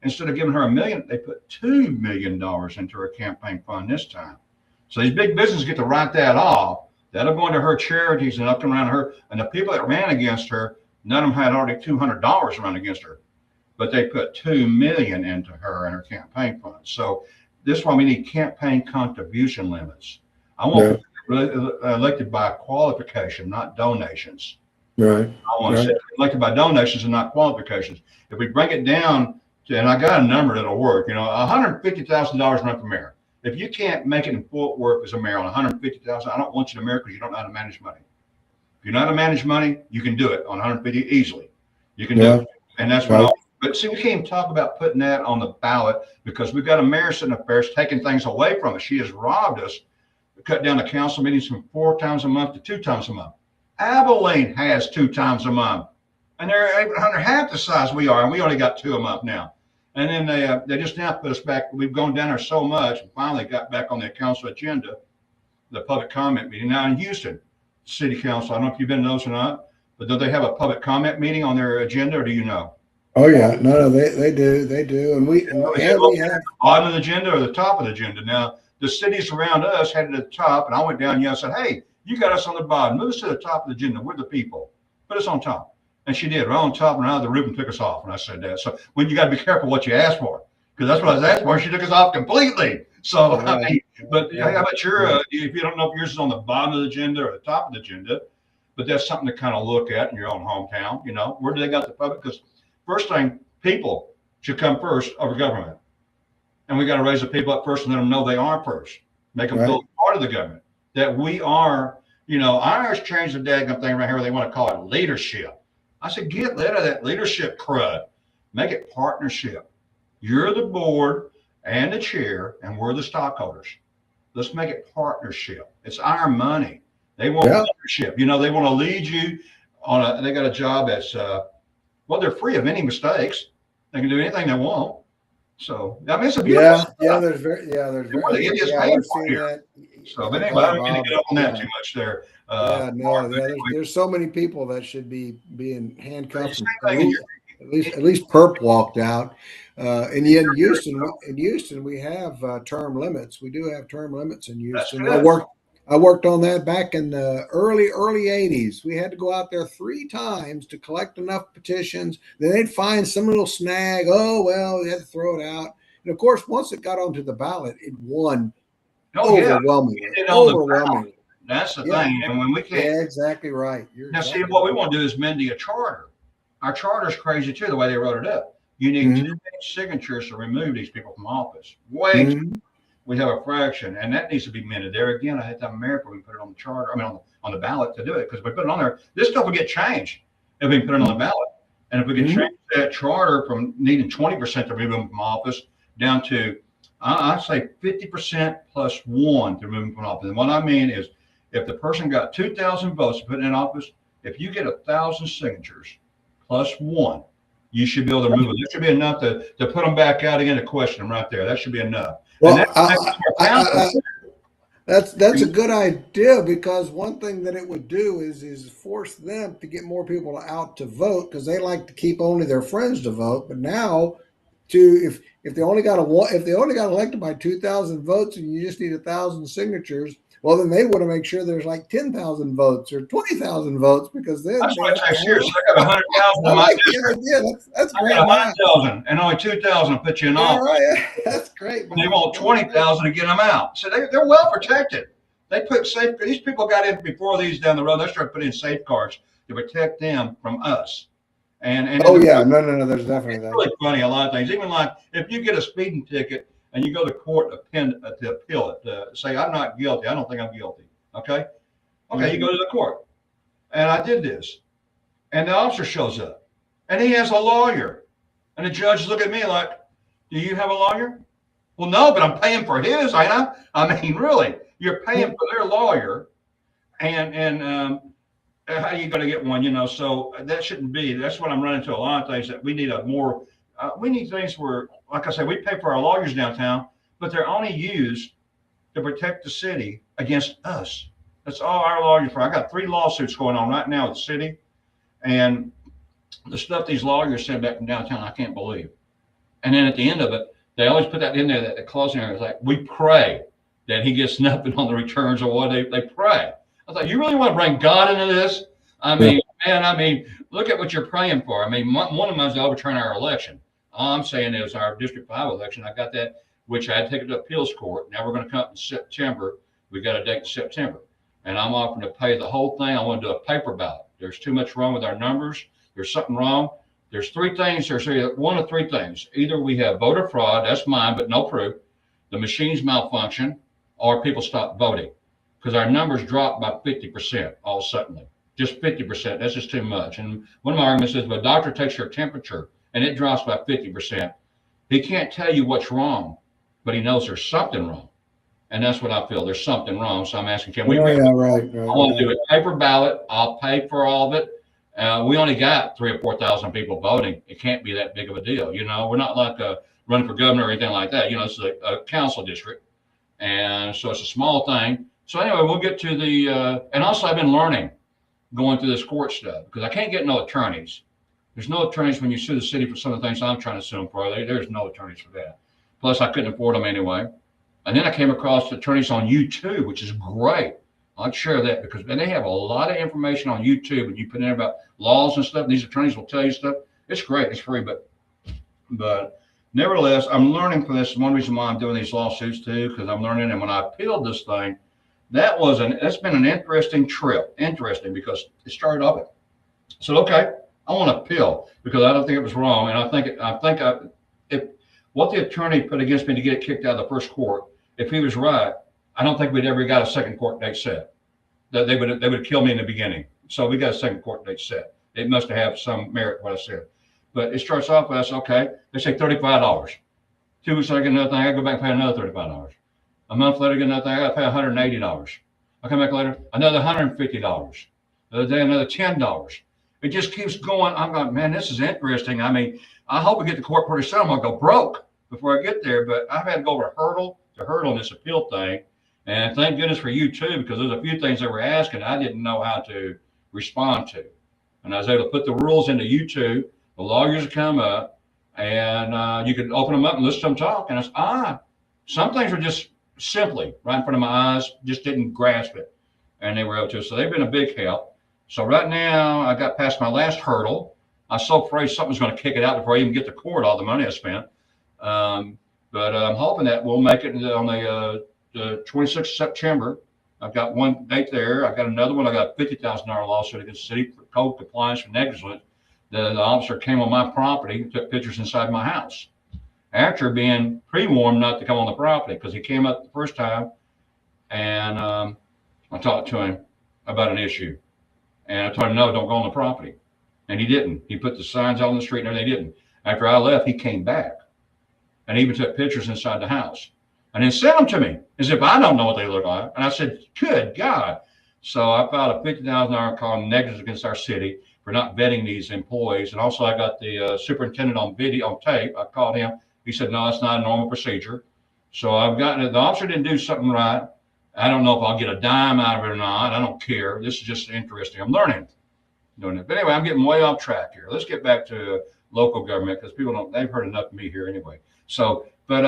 instead of giving her $1 million, they put $2 million into her campaign fund this time. So these big businesses get to write that off. That'll go into her charities and up and around her. And the people that ran against her, none of them had already $200 run against her, but they put $2 million into her and her campaign fund. So this is why we need campaign contribution limits. I want people elected by qualification, not donations. Right. I want to say elected by donations and not qualifications. If we bring it down to, and I got a number that'll work, you know, $150,000 run for mayor. If you can't make it in Fort Worth as a mayor on $150,000, I don't want you to mayor because you don't know how to manage money. If you know how to manage money, you can do it on 150 easily. You can do it. And that's what but see, we can't even talk about putting that on the ballot because we've got a mayor sitting up there taking things away from us. She has robbed us, cut down the council meetings from 4 times a month to 2 times a month. Abilene has 2 times a month, and they're under half the size we are, and we only got 2 a month now. And then they just now put us back. We've gone down there so much, and finally got back on the council agenda, the public comment meeting. Now in Houston City Council, I don't know if you've been to those or not, but do they have a public comment meeting on their agenda, or do you know? Oh yeah, no, they do, and we have bottom of the agenda or the top of the agenda. Now the cities around us had it at the top, and I went down and said, "Hey, you got us on the bottom. Move us to the top of the agenda. We're the people. Put us on top." And she did, right on top, and out of the ribbon took us off. And I said that. So when you got to be careful what you ask for, because that's what I was asked for. She took us off completely. So, I mean, but how about your, if you don't know if yours is on the bottom of the agenda or the top of the agenda, but that's something to kind of look at in your own hometown. You know, where do they got the public? Because first thing, people should come first over government. And we got to raise the people up first and let them know they are first. Make them feel part of the government, that we are, you know, Irish changed the daggum thing right here where they want to call it leadership. I said, get rid of that leadership crud. Make it partnership. You're the board and the chair, and we're the stockholders. Let's make it partnership. It's our money. They want partnership. You know, they want to lead you on a, they got a job that's, well, they're free of any mistakes. They can do anything they want. So, I mean, it's a beautiful stuff. There's very, So, but anyway, I don't need to get up on that too much there. There's so many people that should be being handcuffed. At least Perp walked out. And yet in Houston, we have term limits. We do have term limits in Houston. I worked on that back in the early 80s. We had to go out there 3 times to collect enough petitions. Then they'd find some little snag. Oh, well, we had to throw it out. And of course, once it got onto the ballot, it won overwhelmingly. That's the thing. And when we can't. Yeah, exactly right. See, what we want to do is mend a charter. Our charter's crazy too, the way they wrote it up. You need 2 signatures to remove these people from office. We have a fraction, and that needs to be mended. There again, I had to have America. We put it on the charter. I mean, on the ballot to do it, because we put it on there. This stuff will get changed if we put it on the ballot. And if we can change that charter from needing 20% to remove them from office down to, I'd say 50% plus 1 to remove them from office. And what I mean is, if the person got 2,000 votes to put in office, if you get 1,000 signatures plus 1, you should be able to remove them. That should be enough to put them back out again to question them right there. That should be enough. Well, that's a good idea, because one thing that it would do is force them to get more people out to vote, because they like to keep only their friends to vote. But now, if they only got elected by 2,000 votes and you just need 1,000 signatures, well, then they want to make sure there's like 10,000 votes or 20,000 votes, because then that's what I say. I got 100,000 in my district. That's great. 100,000 and only 2,000 to put you in office. That's great. They want 20,000 to get them out. So they're well protected. They put these people got in before these down the road. They started putting in safeguards to protect them from us. And Oh yeah, no, there's definitely it's that. really funny, a lot of things. Even like if you get a speeding ticket and you go to court to appeal it, to say I'm not guilty, I don't think I'm guilty. Okay, okay, you go to the court, and I did this, and the officer shows up, and he has a lawyer, and the judge look at me like, "Do you have a lawyer?" Well, no, but I'm paying for his. I mean, really, you're paying for their lawyer, and how are you going to get one? So that shouldn't be. That's what I'm running into a lot of things that we need a more. We need things where, like I said, we pay for our lawyers downtown, but they're only used to protect the city against us. That's all our lawyers for. I got 3 lawsuits going on right now with the city, and the stuff these lawyers send back from downtown, I can't believe. And then at the end of it, they always put that in there, that the closing area is like, we pray that he gets nothing on the returns or what they pray. I thought, you really want to bring God into this? I mean, man, look at what you're praying for. I mean, one of them is to overturn our election. All I'm saying is our District 5 election, I got that, which I had to take it to appeals court. Now we're going to come up in September. We got a date in September. And I'm offering to pay the whole thing. I want to do a paper ballot. There's too much wrong with our numbers. There's something wrong. There's 3 things. There's one of 3 things. Either we have voter fraud, that's mine, but no proof. The machines malfunction, or people stop voting, because our numbers dropped by 50% all suddenly. Just 50%. That's just too much. And one of my arguments is, if a doctor takes your temperature and it drops by 50%, he can't tell you what's wrong, but he knows there's something wrong. And that's what I feel. There's something wrong. So I'm asking, can we? Oh yeah, right. I want to do a paper ballot. I'll pay for all of it. We only got 3,000 or 4,000 people voting. It can't be that big of a deal. We're not like running for governor or anything like that. It's a council district. And so it's a small thing. So anyway, we'll get to the, and also I've been learning going through this court stuff, because I can't get no attorneys. There's no attorneys when you sue the city for some of the things I'm trying to sue them for. There's no attorneys for that. Plus I couldn't afford them anyway. And then I came across attorneys on YouTube, which is great. I'd share that, because they have a lot of information on YouTube, and you put in about laws and stuff. And these attorneys will tell you stuff. It's great. It's free, but nevertheless, I'm learning from this. One reason why I'm doing these lawsuits too, because I'm learning. And when I appealed this thing, that's been an interesting trip. Interesting, because it started off. I said, okay, I want to appeal because I don't think it was wrong, and I think if what the attorney put against me to get it kicked out of the first court, if he was right, I don't think we'd ever got a second court date set. That they would kill me in the beginning. So we got a second court date set. It must have some merit what I said. But it starts off with us, okay, they say $35. 2 weeks later, I get another thing, I go back and pay another $35. A month later, I get another thing, I got to pay $180. I come back later, another $150. The other day, another $10. It just keeps going. I'm going, man, this is interesting. I mean, I hope we get to court pretty soon. I'm going to go broke before I get there. But I've had to go over hurdle to hurdle in this appeal thing. And thank goodness for you too, because there's a few things they were asking I didn't know how to respond to. And I was able to put the rules into YouTube. The lawyers come up, and you could open them up and listen to them talk. And some things were just simply right in front of my eyes, just didn't grasp it. And they were able to. So they've been a big help. So right now, I got past my last hurdle. I was so afraid something's going to kick it out before I even get to court, all the money I spent. But I'm hoping that we'll make it on the 26th of September. I've got one date there. I got another one. I got a $50,000 lawsuit against the city for code compliance for negligence. The officer came on my property and took pictures inside my house after being pre-warned not to come on the property, because he came up the first time, and I talked to him about an issue. And I told him, no, don't go on the property. And he didn't. He put the signs out on the street and everything. He didn't. After I left, he came back and even took pictures inside the house and then sent them to me as if I don't know what they look like. And I said, good God. So I filed a $50,000 call negligence against our city for not vetting these employees. And also I got the superintendent on video, on tape. I called him. He said, no, it's not a normal procedure. So I've gotten it. The officer didn't do something right. I don't know if I'll get a dime out of it or not. I don't care. This is just interesting. I'm learning doing it. But anyway, I'm getting way off track here. Let's get back to local government, because people they've heard enough of me here anyway. So, but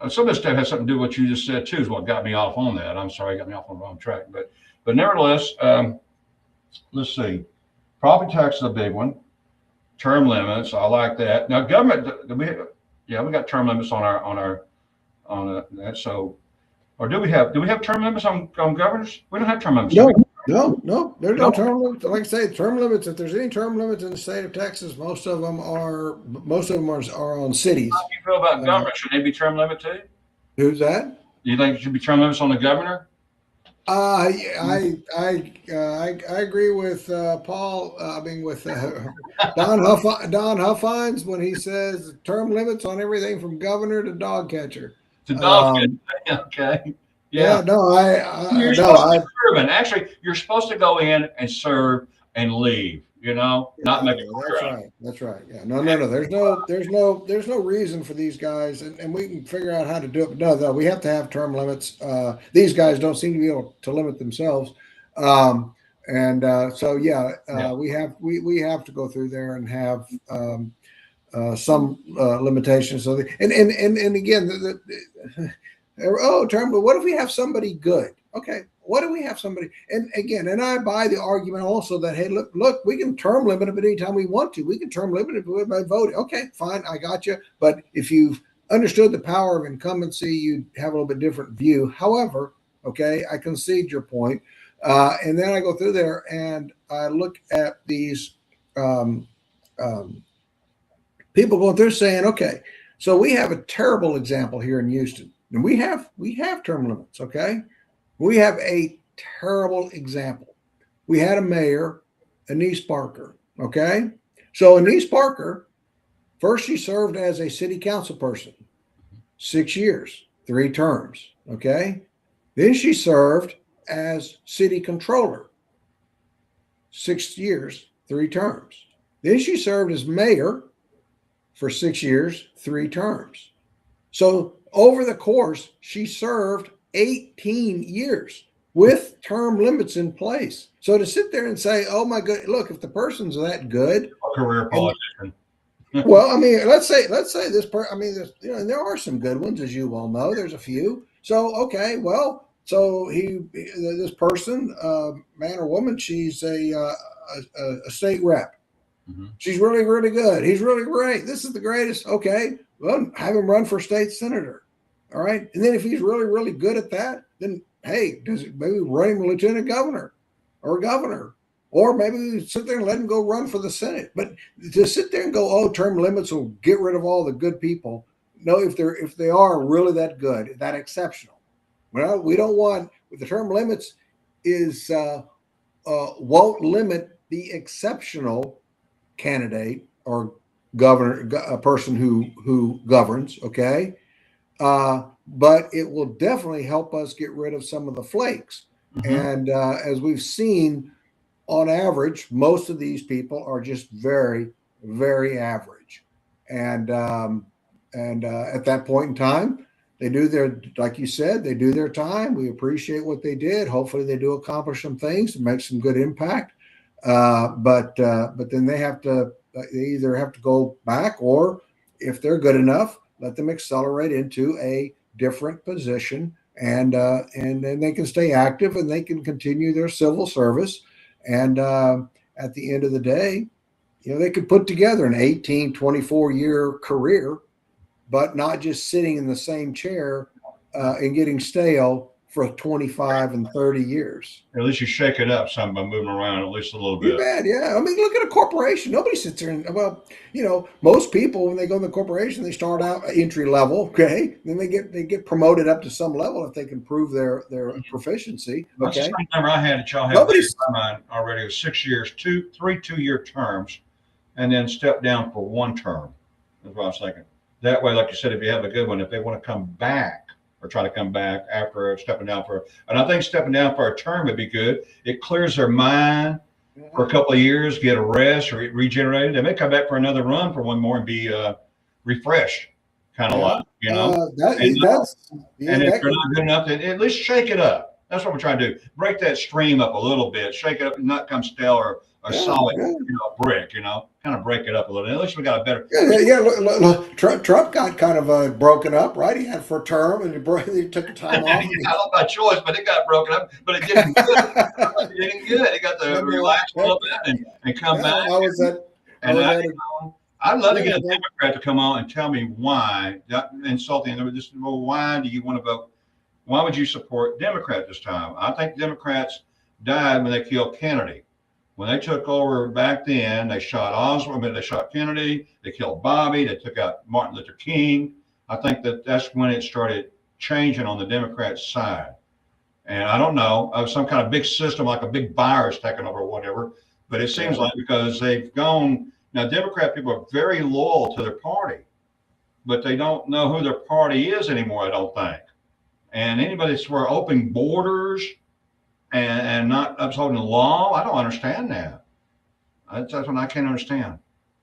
some of this stuff has something to do with what you just said too, is what got me off on that. I'm sorry, I got me off on the wrong track. But nevertheless, let's see. Property tax is a big one. Term limits, I like that. Now government, we got term limits on that. So, or do we have term limits on governors? We don't have term limits. No, No, there's no No. term limits. Like I say, term limits. If there's any term limits in the state of Texas, most of them are on How cities. do you feel about Uh, governor? Should they be term limit too? who's that? Do you think it should be term limits on the governor? I agree with Paul. I mean, with Don Huffines when he says term limits on everything from governor to dog catcher. To dog Um, it. Okay. Yeah. yeah, no, You're no, supposed to be serving. Actually, you're supposed to go in and serve and leave, not yeah, make a well, career that's out of right. That's right. Yeah, no. There's no reason for these guys, and we can figure out how to do it. But no, we have to have term limits. These guys don't seem to be able to limit themselves, and so yeah, it. Yeah. we have to go through there and have some limitations. So, and again, term. But what if we have somebody good? Okay, what if we have somebody? And again, and I buy the argument also that hey, look, we can term limit it anytime we want to. We can term limit it by voting. Okay, fine, I got you. But if you've understood the power of incumbency, you have a little bit different view. However, okay, I concede your point. And then I go through there and I look at these um, um, people going through saying, okay, so we have a terrible example here in Houston, and we have term limits. Okay, we have a terrible example. We had a mayor, Anise Parker. Okay, so Anise Parker, first she served as a city council person, 6 years, 3 terms. Okay, then she served as city controller, 6 years, 3 terms. Then she served as mayor for 6 years, 3 terms. So over the course, she served 18 years with term limits in place. So to sit there and say, oh my God, look, if the person's that good, A career and politician. well, I mean, let's say this I mean, there are some good ones, as you well know. There's a few. So okay, well, so this person, man or woman, she's a state rep. Mhm. She's really, really good. He's really great. This is the greatest. Okay, well, have him run for state senator. All right, and then if he's really, really good at that, then hey, does it maybe run him lieutenant governor or governor, or maybe we sit there and let him go run for the Senate. But to sit there and go, oh, term limits will get rid of all the good people. No, if they are really that good, that exceptional. Well, we don't want the term limits is won't limit the exceptional candidate or governor, a person who governs. Okay, but it will definitely help us get rid of some of the flakes. Mhm. And as we've seen, on average, most of these people are just very, very average. And at that point in time, they do their, like you said, they do their time. We appreciate what they did. Hopefully, they do accomplish some things to make some good impact. But then they either have to go back, or if they're good enough, let them accelerate into a different position, and then they can stay active and they can continue their civil service. And at the end of the day, they could put together an 18, 24-year career, but not just sitting in the same chair and getting stale for 25 and 30 years. At least you shake it up some by moving around at least a little You bit. bet. Yeah. I mean, look at a corporation. Nobody sits there and, well, most people, when they go in the corporation, they start out entry level. Okay. Then they get promoted up to some level if they can prove their proficiency. That's the Okay. same number I had that y'all have there Nobody's, in my mind already. It was 6 years, three 2-year terms, and then step down for 1 term. That's what I was thinking. That way, like you said, if you have a good one, if they want to come back or try to come back after stepping down and I think stepping down for a term would be good. It clears their mind for a couple of years, get a rest or regenerated. They may come back for another run for one more and be refreshed, kind of yeah. like. And, That's, and yeah, if that they're could, not good enough, then at least shake it up. That's what we're trying to do. Break that stream up a little bit, shake it up, and not come stale or yeah, solid, yeah. brick. Kind of break it up a little. At least we got a better. Yeah. Look, Trump got kind of broken up, right? He had for a term and he took a time off. I don't by choice, but it got broken up. But it didn't good. It didn't good. It got to relax a little bit and come back. I was at I'd love to get a yeah, Democrat to come on and tell me why. Insulting. Well, why do you want to vote? Why would you support Democrat this time? I think Democrats died when they killed Kennedy. When they took over back then, they shot Oswald, they shot Kennedy, they killed Bobby, they took out Martin Luther King. I think that's when it started changing on the Democrat side. And I don't know, some kind of big system like a big virus taking over or whatever. But it seems like because they've gone now, Democrat people are very loyal to their party, but they don't know who their party is anymore, I don't think. And anybody that's for open borders and not upholding the law, I don't understand that. That's what I can't understand.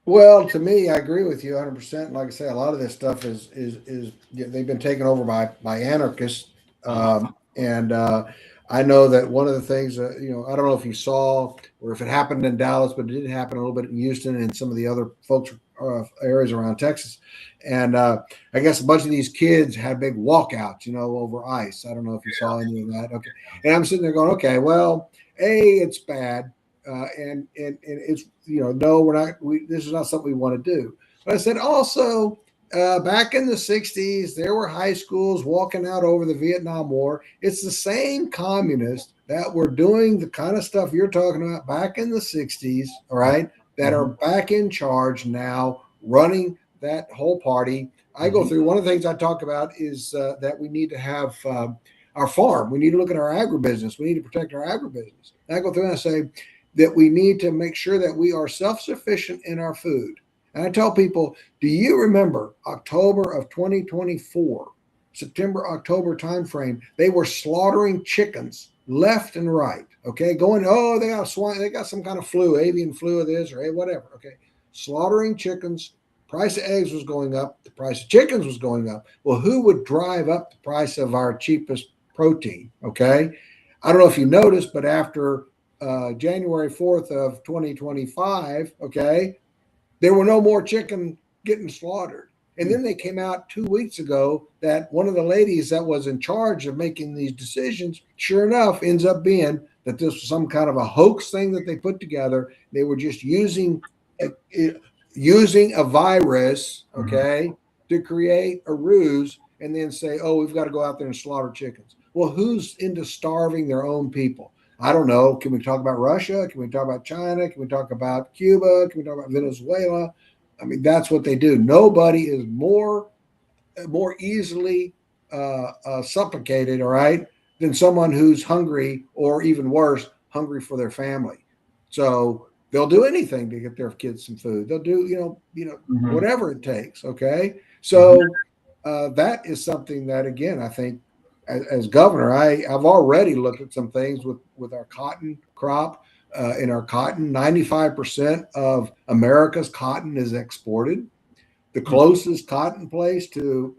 Well, to me, I agree with you 100%. Like I say, a lot of this stuff is they've been taken over by anarchists, Uh-huh. and I know that one of the things I don't know if you saw or if it happened in Dallas, but it did happen a little bit in Houston and some of the other folks areas around Texas, and I guess a bunch of these kids had big walkouts, over ICE. I don't know if you saw any of that. Okay, and I'm sitting there going, okay, well, it's bad. And it's no, we're not. This is not something we want to do. But I said also back in the '60s, there were high schools walking out over the Vietnam War. It's the same communists that were doing the kind of stuff you're talking about back in the '60s. All right, that are Mhm. back in charge now, running that whole party. I go Mhm. through one of the things I talk about is that we need to have our farm. We need to look at our agribusiness. We need to protect our agribusiness. And I go through and I say that we need to make sure that we are self-sufficient in our food. And I tell people, do you remember October of 2024, September, October timeframe, they were slaughtering chickens left and right. Okay. Going, oh, they got swine, they got some kind of flu, avian flu of this or whatever. Okay. Slaughtering chickens. Price of eggs was going up. The price of chickens was going up. Well, who would drive up the price of our cheapest protein? Okay. I don't know if you noticed, but after January 4th of 2025, okay, there were no more chicken getting slaughtered. And then they came out 2 weeks ago that one of the ladies that was in charge of making these decisions, sure enough, ends up being that this was some kind of a hoax thing that they put together. They were just using a virus, Mhm. okay, to create a ruse and then say, oh, we've got to go out there and slaughter chickens. Well, who's into starving their own people? I don't know. Can we talk about Russia? Can we talk about China? Can we talk about Cuba? Can we talk about Venezuela? I mean, that's what they do. Nobody is more easily supplicated, all right, than someone who's hungry or even worse, hungry for their family. So they'll do anything to get their kids some food. They'll do, Mhm. whatever it takes. Okay. Mhm. So that is something that, again, I think as governor, I've already looked at some things with our cotton crop. In our cotton, 95% of America's cotton is exported. The closest cotton place to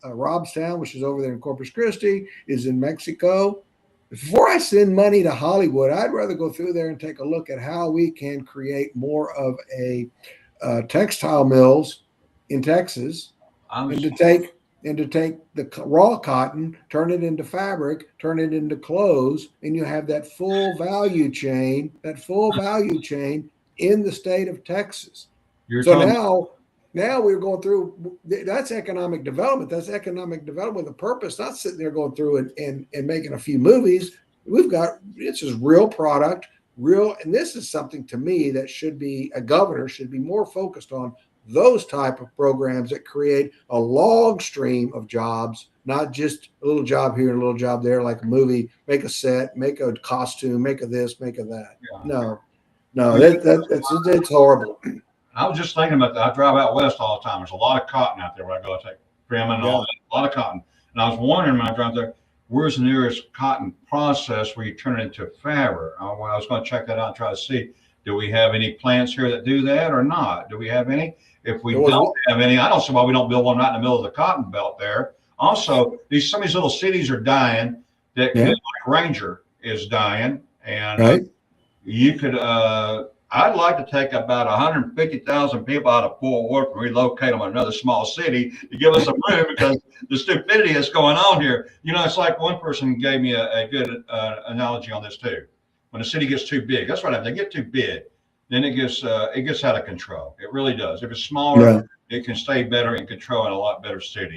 Robstown, which is over there in Corpus Christi, is in Mexico. Before I send money to Hollywood, I'd rather go through there and take a look at how we can create more of a textile mills in Texas, I and was, to take the raw cotton, turn it into fabric, turn it into clothes, and you have that full value chain. That full value chain in the state of Texas. you're So talking. now we're going through. That's economic development. That's economic development with a purpose. Not sitting there going through and making a few movies. We've got this is real product, real, and this is something to me that should be a governor should be more focused on those type of programs that create a long stream of jobs, not just a little job here and a little job there, like a movie, make a set, make a costume, make a this, make a that. Yeah. No, no, Well, it's horrible. I was just thinking about that. I drive out west all the time. There's a lot of cotton out there where I go. I take trimming and all Yeah. that. A lot of cotton. And I was wondering when I drive there, where's the nearest cotton process where you turn it into fabric? Well, I was going to check that out and try to see, do we have any plants here that do that or not? Do we have any? If we There was don't one. have any, I don't see why we don't build one right in the middle of the cotton belt there. Also, some of these little cities are dying that could, Yeah. like Ranger is dying. And Right. you could, I'd like to take about 150,000 people out of Fort Worth and relocate them to another small city to give us some room because the stupidity that's going on here. It's like one person gave me a good analogy on this too. When a city gets too big, that's what happens. They get too big, then it gets out of control. It really does. If it's smaller, Yeah. it can stay better in control in a lot better city.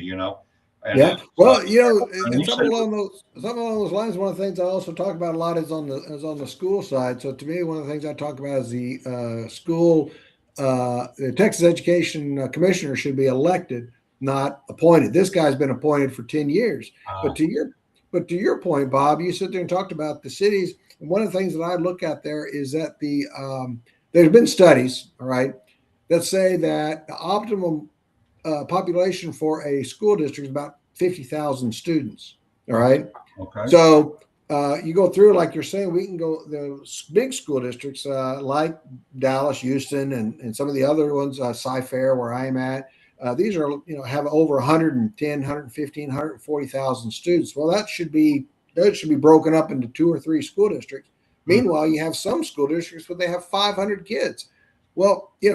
And Yeah. Well, and you said, something along those lines. One of the things I also talk about a lot is on the school side. So to me, one of the things I talk about is the school. The Texas Education Commissioner should be elected, not appointed. This guy's been appointed for 10 years. uh, But to your point, Bob, you sit there and talked about the cities. And one of the things that I look at there is that there's been studies, all right, that say that the optimum population for a school district is about 50,000 students. All right. okay. So you go through, like you're saying, we can go the big school districts like Dallas, Houston, and some of the other ones, Cy-Fair, where I'm at. These are, have over 110, 115, 140,000 students. Well, that should be broken up into 2 or 3 school districts. Mhm. Meanwhile, you have some school districts where they have 500 kids. Well, we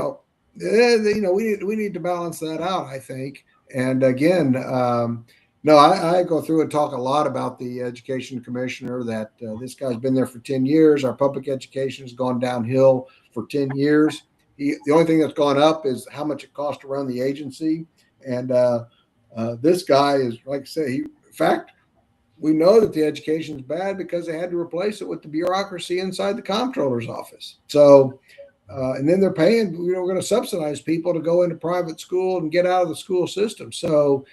need to balance that out, I think. And again, no, I go through and talk a lot about the education commissioner. That this guy's been there for 10 years. Our public education has gone downhill for 10 years. The only thing that's gone up is how much it costs to run the agency. And this guy is, like I say, in fact, we know that the education is bad because they had to replace it with the bureaucracy inside the comptroller's office. So and then they're paying, we're going to subsidize people to go into private school and get out of the school system. So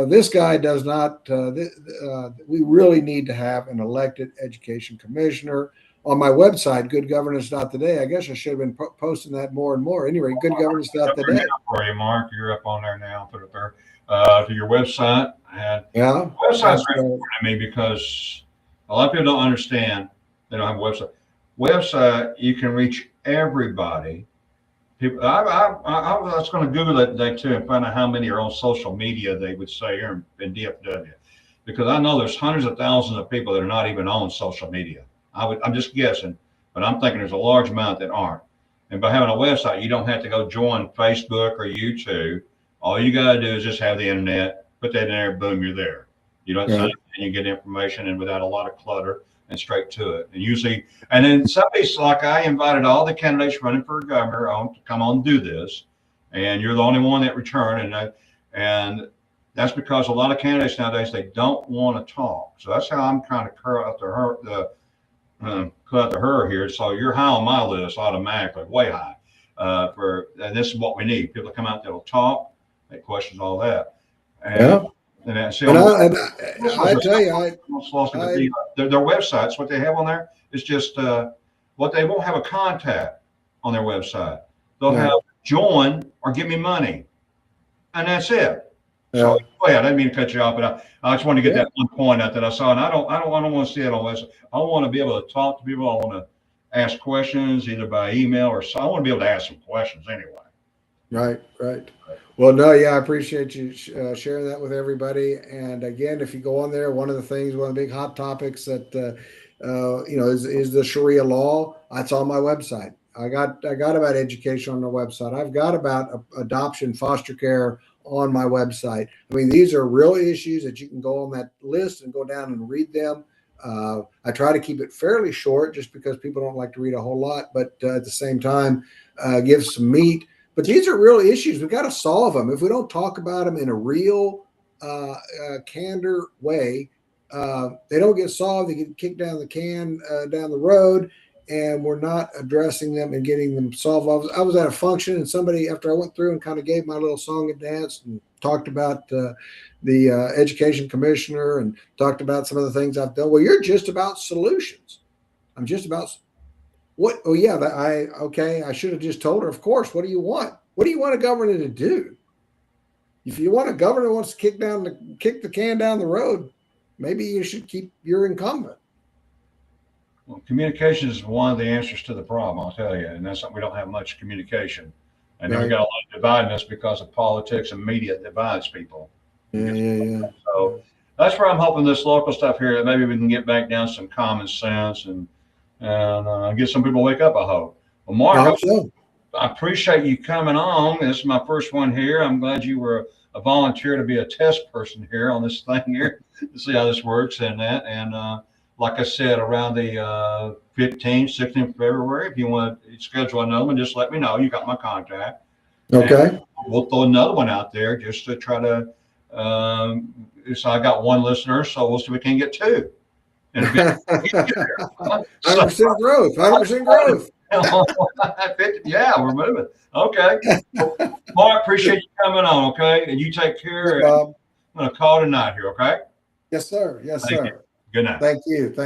this guy does not, we really need to have an elected education commissioner. On my website, goodgovernance.today, I guess I should have been posting that more and more. Anyway, Up there now goodgovernance.today. for you, Mark. You're up on there now. Put it there to your website. And Yeah, website's that's very important to me because a lot of people don't understand. They don't have a website. Website, you can reach everybody. People, I was going to Google that today too and find out how many are on social media. They would say here in DFW, because I know there's hundreds of thousands of people that are not even on social media. I'm just guessing, but I'm thinking there's a large amount that aren't. And by having a website, you don't have to go join Facebook or YouTube. All you got to do is just have the internet, put that in there, boom, you're there. You don't say right. and you get information and without a lot of clutter and straight to it. And usually, and then somebody's like, I invited all the candidates running for governor on to come on and do this, and you're the only one that returned. And that's because a lot of candidates nowadays they don't want to talk. So that's how I'm kind of cut out to her here. So you're high on my list automatically, way high. And this is what we need: people to come out that'll talk, make questions, all that. And Yeah. see And on I tell you, I, their websites, what they have on there is just what they won't have a contact on their website. They'll yeah, have join or give me money, and that's it. So yeah, go ahead. I didn't mean to cut you off, but I just want to get yeah, that one point out that I saw, and I don't want to see it on website. I want to be able to talk to people. I want to ask questions either by email or so. I want to be able to ask some questions anyway. right, right. Well, no, yeah, I appreciate you sharing that with everybody. And again, if you go on there, one of the big hot topics that is the Sharia law. That's on my website. I got about education on the website. I've got about adoption, foster care on my website. I mean, these are real issues that you can go on that list and go down and read them. I try to keep it fairly short, just because people don't like to read a whole lot, but at the same time, give some meat. But these are real issues. We've got to solve them. If we don't talk about them in a real, candor way, they don't get solved. They get kicked down the can down the road, and we're not addressing them and getting them solved. I was at a function, and somebody, after I went through and kind of gave my little song and dance and talked about the education commissioner and talked about some of the things I've done. Well, you're just about solutions. I'm just about what? Oh yeah, okay. I should have just told her. Of course. What do you want? What do you want a governor to do? If you want a governor who wants to kick the can down the road, maybe you should keep your incumbent. Well, communication is one of the answers to the problem, I'll tell you, and that's something we don't have much communication. And then we Right? got a lot of dividedness because of politics and media divides people. Yeah, yeah, yeah. So that's where I'm hoping this local stuff here that maybe we can get back down some common sense and get some people to wake up. I hope. Well, I Mark, hope so. I appreciate you coming on. This is my first one here. I'm glad you were a volunteer to be a test person here on this thing here to see how this works and that. And like I said, around the 15th, 16th of February, if you want to schedule another one, just let me know. You got my contact. And Okay. we'll throw another one out there just to try to So I got one listener, so we'll see if we can get two. And so, 100% growth, 100% growth. yeah, we're moving. Okay. Well, Mark, appreciate you coming on. Okay. And you take care. Bob. I'm going to call tonight here. Okay. Yes, sir. Yes, Thank you. sir. Good night. Thank you. Thank